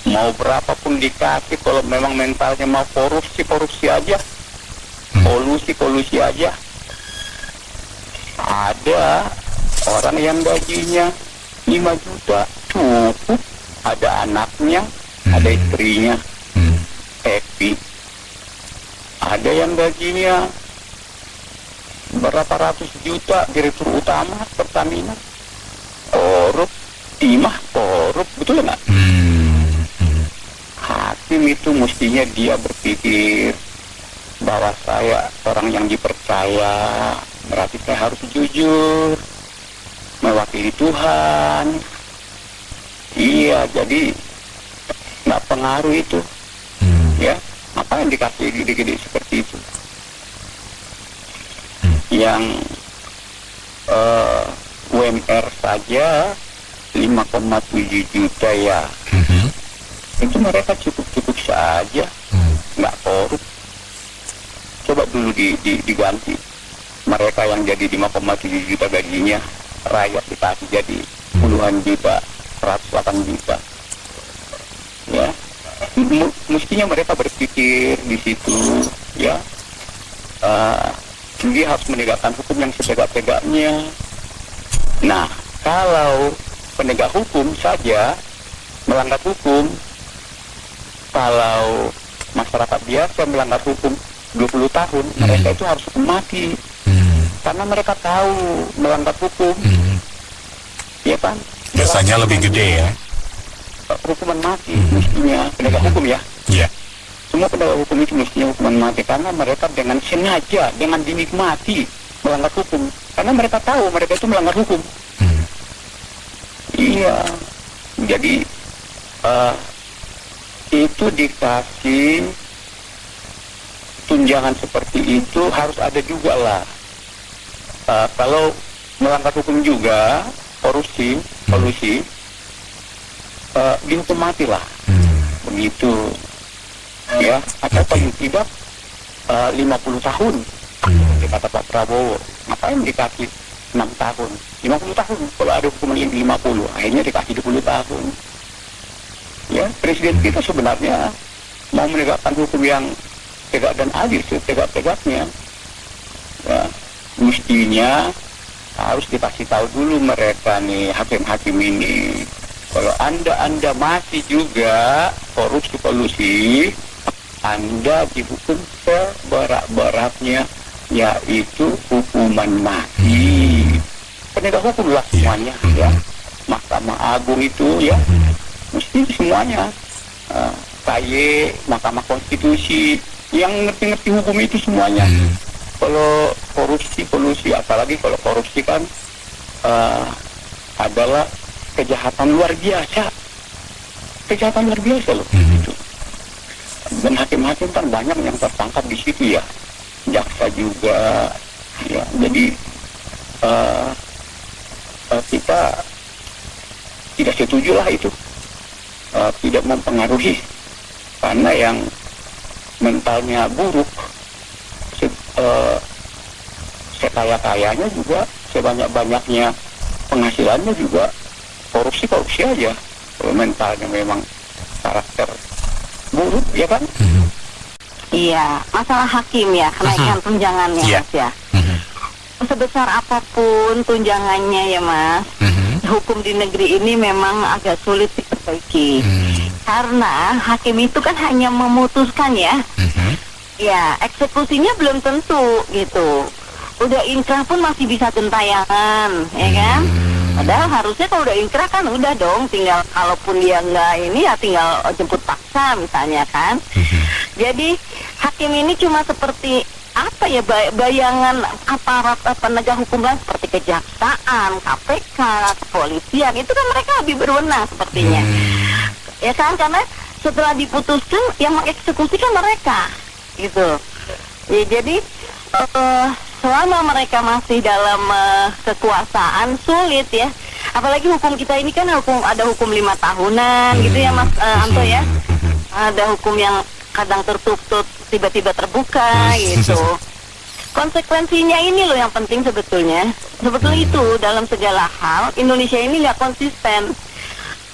Mau berapapun dikasih, kalau memang mentalnya mau korupsi aja, kolusi aja. Ada orang yang gajinya 5 juta cukup, ada anaknya, ada istrinya, happy. Ada yang gajinya berapa ratus juta, direktur utama Pertamina, korup, timah korup, betul nggak? Hakim itu mestinya dia berpikir bahwa saya orang yang dipercaya, berarti saya harus jujur, mewakili Tuhan. Iya, jadi nggak pengaruh itu, ya. Apa yang dikasih gede-gede seperti itu? Yang UMR saja 5,7 juta ya. Itu mereka cukup saja, nggak korup. Coba dulu diganti. Mereka yang jadi 5,7 juta gajinya, rakyat dikasih jadi puluhan juta, 108 juta. Ya, mestinya mereka berpikir di situ, ya. Dia harus menegakkan hukum yang setegak-tegaknya. Nah, kalau penegak hukum saja melanggar hukum, kalau masyarakat biasa melanggar hukum 20 tahun, mereka itu harus hukum mati. Karena mereka tahu melanggar hukum. Ya kan? Biasanya lebih gede ya. Hukuman mati mestinya penegak hukum ya. Iya. Semua penegak hukum itu mestinya hukuman mati karena mereka dengan sengaja, dengan dinikmati melanggar hukum. Karena mereka tahu mereka itu melanggar hukum. Iya. Jadi itu dikasih tunjangan seperti itu harus ada juga lah. Kalau melanggar hukum juga, kolusi, dihukum mati lah. Begitu. Ya, atau paling tidak 50 tahun. Kata Pak Prabowo, ngapain dikasih 6 tahun? 50 tahun. Kalau ada hukuman yang 50, akhirnya dikasih 20 tahun. Ya, presiden kita sebenarnya mau menegakkan hukum yang tegak dan adil, setegak-tegaknya. Ya, mestinya harus dikasih tahu dulu mereka nih, hakim-hakim ini. Kalau anda masih juga korupsi, Anda dihukum seberat-beratnya, yaitu hukuman mati. Penegak hukum lah semuanya, ya. Mahkamah Agung itu, ya, mesti semuanya. KY, Mahkamah Konstitusi, yang ngerti-ngerti hukum itu semuanya. Kalau kolusi, apalagi kalau korupsi kan adalah kejahatan luar biasa. Kejahatan luar biasa loh. Gitu. Dan hakim-hakim kan banyak yang tertangkap di situ ya. Jaksa juga. Ya, jadi kita tidak setuju lah itu. Tidak mempengaruhi. Karena yang mentalnya buruk, sekaya-kayanya juga, sebanyak-banyaknya penghasilannya juga korupsi aja. Kalau mentalnya memang karakter buruk, ya kan? Iya, masalah hakim ya, kenaikan tunjangannya Mas ya. Sebesar apapun tunjangannya ya Mas, hukum di negeri ini memang agak sulit diperbaiki. Karena hakim itu kan hanya memutuskan ya. Ya, eksekusinya belum tentu gitu. Udah inkrah pun masih bisa gentayangan, ya kan? Padahal harusnya kalau udah inkrah kan udah dong, tinggal kalaupun dia nggak ini ya tinggal jemput paksa misalnya kan. Jadi hakim ini cuma seperti apa ya, bayangan aparat penegak hukum lain seperti kejaksaan, KPK, kepolisian, itu kan mereka lebih berwenang sepertinya. Ya kan, karena setelah diputuskan yang mengeksekusi kan mereka gitu. Ya, jadi selama mereka masih dalam kekuasaan sulit ya. Apalagi hukum kita ini kan ada hukum 5 tahunan gitu ya Mas Anto ya. Ada hukum yang kadang tertutup tiba-tiba terbuka gitu. Konsekuensinya ini loh yang penting sebetulnya. Sebetulnya itu dalam segala hal Indonesia ini nggak konsisten.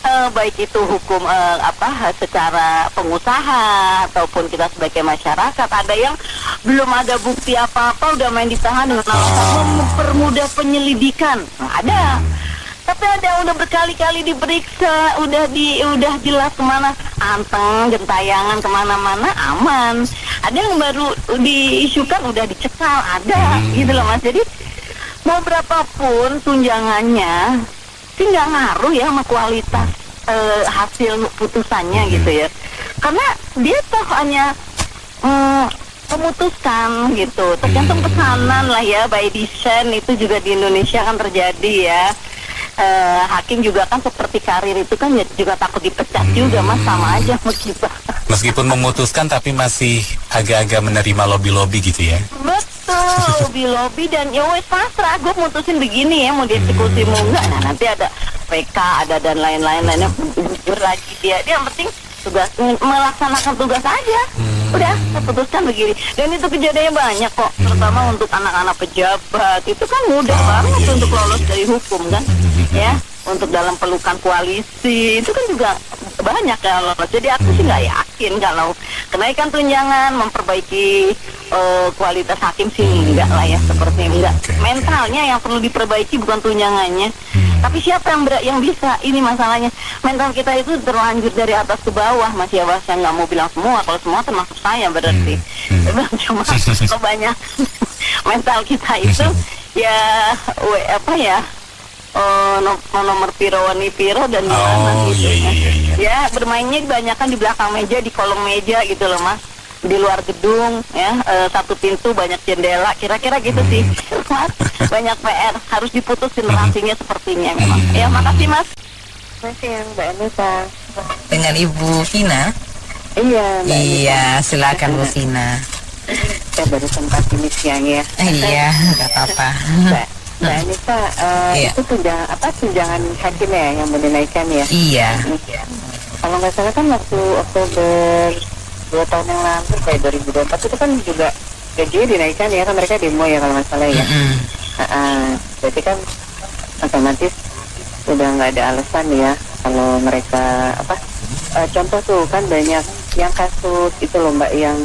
Baik itu hukum secara pengusaha ataupun kita sebagai masyarakat, ada yang belum ada bukti apa-apa udah main ditahan dengan alasan mempermudah penyelidikan. Ada. Tapi ada yang udah berkali-kali diperiksa, udah jelas kemana, anteng, gentayangan kemana-mana aman. Ada yang baru diisukan udah dicekal, ada gitu loh Mas. Jadi mau berapapun tunjangannya sih nggak ngaruh ya sama kualitas hasil putusannya gitu ya, karena dia toh hanya memutuskan gitu, tergantung pesanan lah ya, by design itu juga di Indonesia kan terjadi ya. Hakim juga kan seperti karir itu kan juga takut dipecat juga Mas, sama aja sama kita. Meskipun memutuskan tapi masih agak-agak menerima lobby-lobby gitu ya. Betul, lobby dan ya wes pasrah, gue mutusin begini ya, mau dieksekusi mau enggak, nah nanti ada PK ada dan lain-lainnya jujur lagi dia yang penting tugas melaksanakan tugas aja. Udah keputuskan begini, dan itu kejadiannya banyak kok, terutama untuk anak-anak pejabat itu kan mudah banget untuk lolos dari hukum kan ya, untuk dalam pelukan koalisi itu kan juga banyak ya lolos. Jadi aku sih nggak yakin kalau kenaikan tunjangan memperbaiki kualitas hakim sih enggak lah ya, seperti enggak. Mentalnya yang perlu diperbaiki bukan tunjangannya, tapi siapa yang bisa. Ini masalahnya, mental kita itu terlanjur dari atas ke bawah Mas ya. Saya nggak mau bilang semua, kalau semua termasuk saya berarti. Cuma kebanyakan mental kita itu ya nomor piro wani piro dan gimana gitu ya, bermainnya kebanyakan di belakang meja, di kolong meja gitu loh Mas, di luar gedung ya, satu pintu banyak jendela, kira-kira gitu sih Mas. Banyak PR, harus diputusin relasinya sepertinya memang ya. Makasih Mas. Selamat siang, Mbak Anissa. Dengan Ibu Vina? Iya, Mbak Iya, silakan Bu Vina. Saya baru sempat ini siang ya. Iya, nggak apa-apa. Mbak Anissa, Iya. itu tunjangan hakim ya yang mau dinaikkan ya? Iya. Kalau nggak salah kan waktu Oktober 2 tahun yang lalu, kayak 2024 itu kan juga gajinya dinaikkan ya, kan mereka demo ya kalau nggak salah ya. Berarti kan otomatis udah nggak ada alasan ya kalau mereka contoh tuh kan banyak yang kasus itu loh Mbak, yang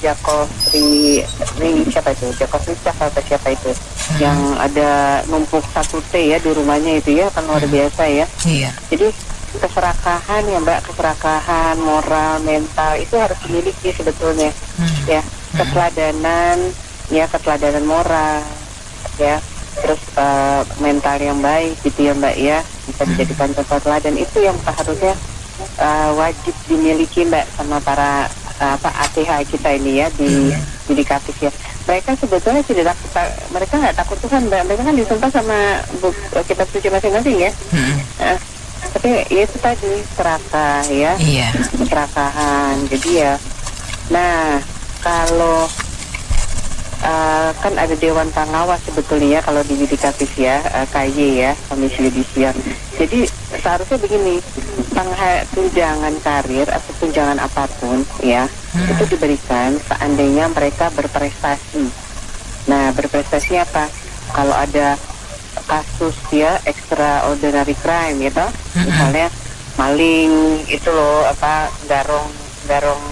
Jacob siapa itu, Jacob atau siapa itu yang ada numpuk 1T ya di rumahnya itu ya, kan luar biasa ya. Iya. Jadi keserakahan ya Mbak, keserakahan moral, mental itu harus dimiliki sebetulnya ya, keteladanan moral ya, terus mental yang baik gitu ya Mbak ya, bisa dijadikan contoh teladan, itu yang harusnya wajib dimiliki Mbak sama para ATH kita ini ya di yudikatif ya. Mereka sebetulnya mereka nggak takut Tuhan Mbak, mereka kan disumpah sama kitab suci masing-masing ya. Tapi ya itu tadi serakah ya, keserakahan. Jadi ya, nah kalau kan ada Dewan Pengawas sebetulnya kalau di yudikatif ya, KY ya, Komisi Yudisial. Jadi seharusnya begini, tunjangan karir atau tunjangan apapun ya, itu diberikan seandainya mereka berprestasi. Nah, berprestasi apa? Kalau ada kasus ya extraordinary crime gitu, misalnya maling itu loh, garong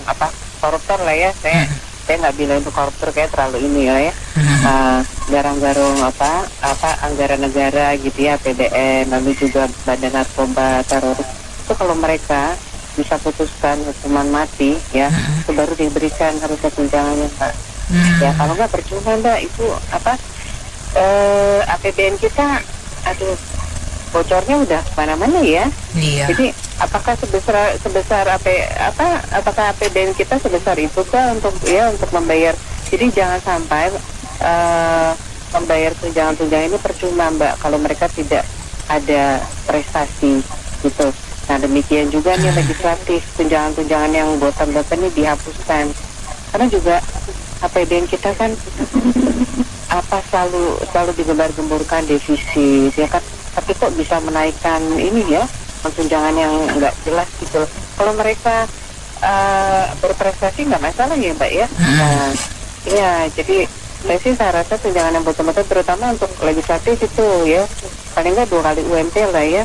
koruptor lah ya, saya nggak bilang itu koruptor, kayak terlalu ini ya, garang-garong anggaran negara gitu ya, APBN, lalu juga badan narkoba, teroris, itu kalau mereka bisa putuskan hukuman mati ya, itu baru diberikan harusnya tunjangannya Mbak. Ya kalau nggak percuma Mbak, itu APBN kita bocornya udah kemana-mana ya. Jadi apakah apakah APBN kita sebesar itu kah untuk membayar? Jadi jangan sampai membayar tunjangan-tunjangan ini percuma Mbak kalau mereka tidak ada prestasi gitu. Nah demikian juga nih legislatif, tunjangan-tunjangan yang botan-botan ini dihapuskan, karena juga APBN kita kan selalu digembar-gemburkan defisit ya kan, tapi kok bisa menaikkan ini ya, tunjangan yang nggak jelas gitu. Kalau mereka berprestasi nggak masalah ya Mbak ya. Nah, ya jadi saya rasa tunjangan yang betul-betul terutama untuk legislatif itu ya, paling nggak 2 kali UMP lah ya.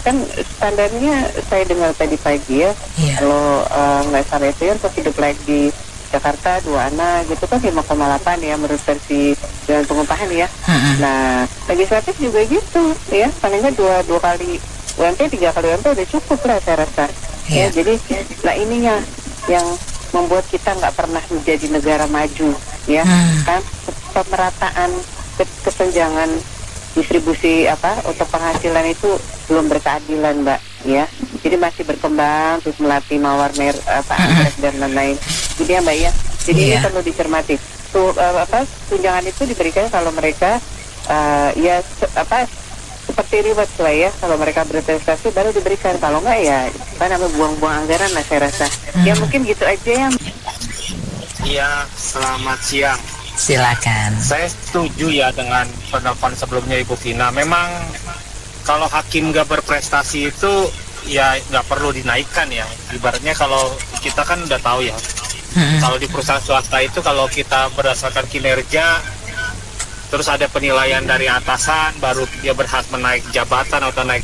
Kan standarnya saya dengar tadi pagi ya, kalau nggak salah itu ya, untuk hidup layak di Jakarta 2 anak gitu kan 5,8 ya menurut versi Dewan Pengupahan ya. Nah legislatif juga gitu ya, paling nggak 2 kali UMP, 3 kali UMP udah cukup lah saya rasa. Ya jadi nah ininya yang membuat kita nggak pernah menjadi negara maju ya, kan pemerataan kesenjangan distribusi untuk penghasilan itu belum berkeadilan Mbak ya. Jadi masih berkembang, terus melatih mawar anggrek dan lain-lain. Jadi ya Mbak ya. Jadi ini perlu dicermati. Tunjangan itu diberikan kalau mereka seperti reward lah ya. Kalau mereka berprestasi baru diberikan. Kalau enggak ya buang-buang anggaran lah saya rasa. Ya mungkin gitu aja ya. Iya, selamat siang. Silakan. Saya setuju ya dengan pendapat sebelumnya Ibu Vina. Memang kalau hakim nggak berprestasi itu ya nggak perlu dinaikkan ya. Ibaratnya kalau kita kan udah tahu ya, kalau di perusahaan swasta itu kalau kita berdasarkan kinerja, terus ada penilaian dari atasan, baru dia berhak menaik jabatan atau naik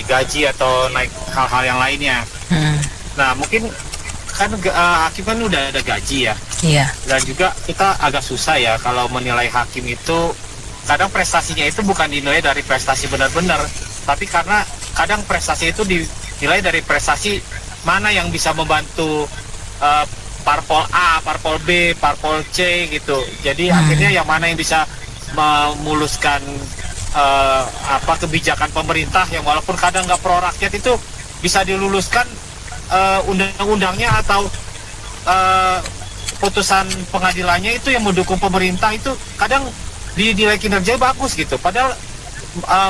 gaji atau naik hal-hal yang lainnya. Nah mungkin kan hakim kan udah ada gaji ya. Iya. Dan juga kita agak susah ya kalau menilai hakim itu, kadang prestasinya itu bukan dinilai dari prestasi benar-benar, tapi karena kadang prestasi itu dinilai dari prestasi mana yang bisa membantu parpol A, parpol B, parpol C gitu. Jadi akhirnya yang mana yang bisa memuluskan kebijakan pemerintah yang walaupun kadang nggak pro rakyat itu bisa diluluskan undang-undangnya atau putusan pengadilannya itu yang mendukung pemerintah itu kadang dinilai kinerja bagus gitu. Padahal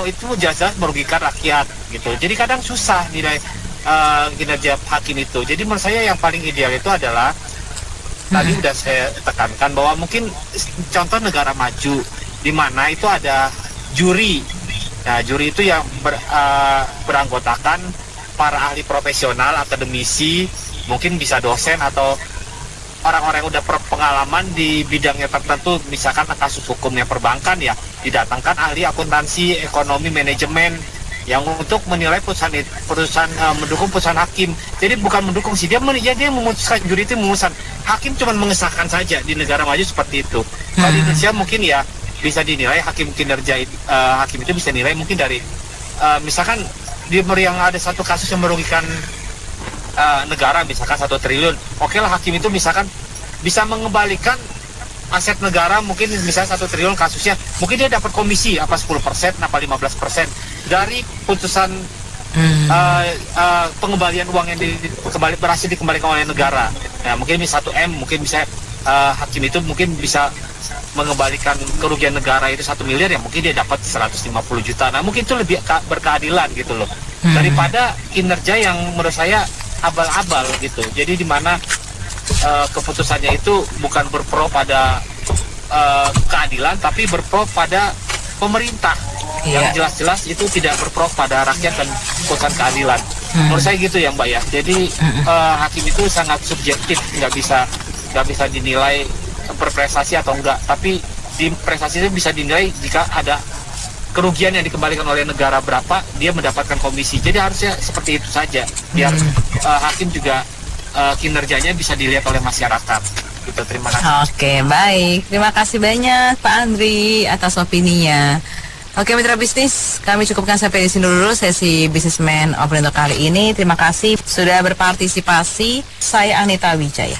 itu jelas-jelas merugikan rakyat gitu. Jadi kadang susah nilai kinerja hakim itu. Jadi menurut saya yang paling ideal itu adalah tadi udah saya tekankan bahwa mungkin contoh negara maju di mana itu ada juri. Nah, juri itu yang beranggotakan para ahli profesional, akademisi, mungkin bisa dosen atau orang-orang yang udah pengalaman di bidangnya tertentu, misalkan kasus hukumnya perbankan ya, didatangkan ahli akuntansi, ekonomi, manajemen yang untuk menilai putusan mendukung putusan hakim. Jadi bukan mendukung sih, dia memutuskan, juri itu memutuskan, hakim cuma mengesahkan saja. Di negara maju seperti itu. Kalau di Indonesia mungkin ya bisa dinilai hakim kinerja hakim itu bisa nilai mungkin dari misalkan yang ada satu kasus yang merugikan negara misalkan 1 triliun, oke lah hakim itu misalkan bisa mengembalikan aset negara mungkin misalnya 1 triliun kasusnya, mungkin dia dapat komisi apa 10%, apa 15% dari putusan pengembalian uang yang berhasil dikembalikan oleh negara. Nah, mungkin 1M, mungkin bisa hakim itu mungkin bisa mengembalikan kerugian negara itu 1 miliar, ya mungkin dia dapat 150 juta. Nah, mungkin itu lebih berkeadilan gitu loh, daripada kinerja yang menurut saya abal-abal gitu. Jadi di mana keputusannya itu bukan berpro pada keadilan, tapi berpro pada pemerintah. Yang jelas-jelas itu tidak berpro pada rakyat dan putusan keadilan. Menurut saya gitu ya Mbak ya. Jadi hakim itu sangat subjektif, nggak bisa dinilai berprestasi atau enggak. Tapi di prestasi itu bisa dinilai jika ada kerugian yang dikembalikan oleh negara berapa, dia mendapatkan komisi. Jadi harusnya seperti itu saja, biar hakim juga kinerjanya bisa dilihat oleh masyarakat. Gitu, terima kasih. Oke, baik. Terima kasih banyak Pak Andri atas opininya. Oke, mitra bisnis, kami cukupkan sampai di sini dulu sesi Businessman Open untuk kali ini. Terima kasih sudah berpartisipasi. Saya Anita Wijaya.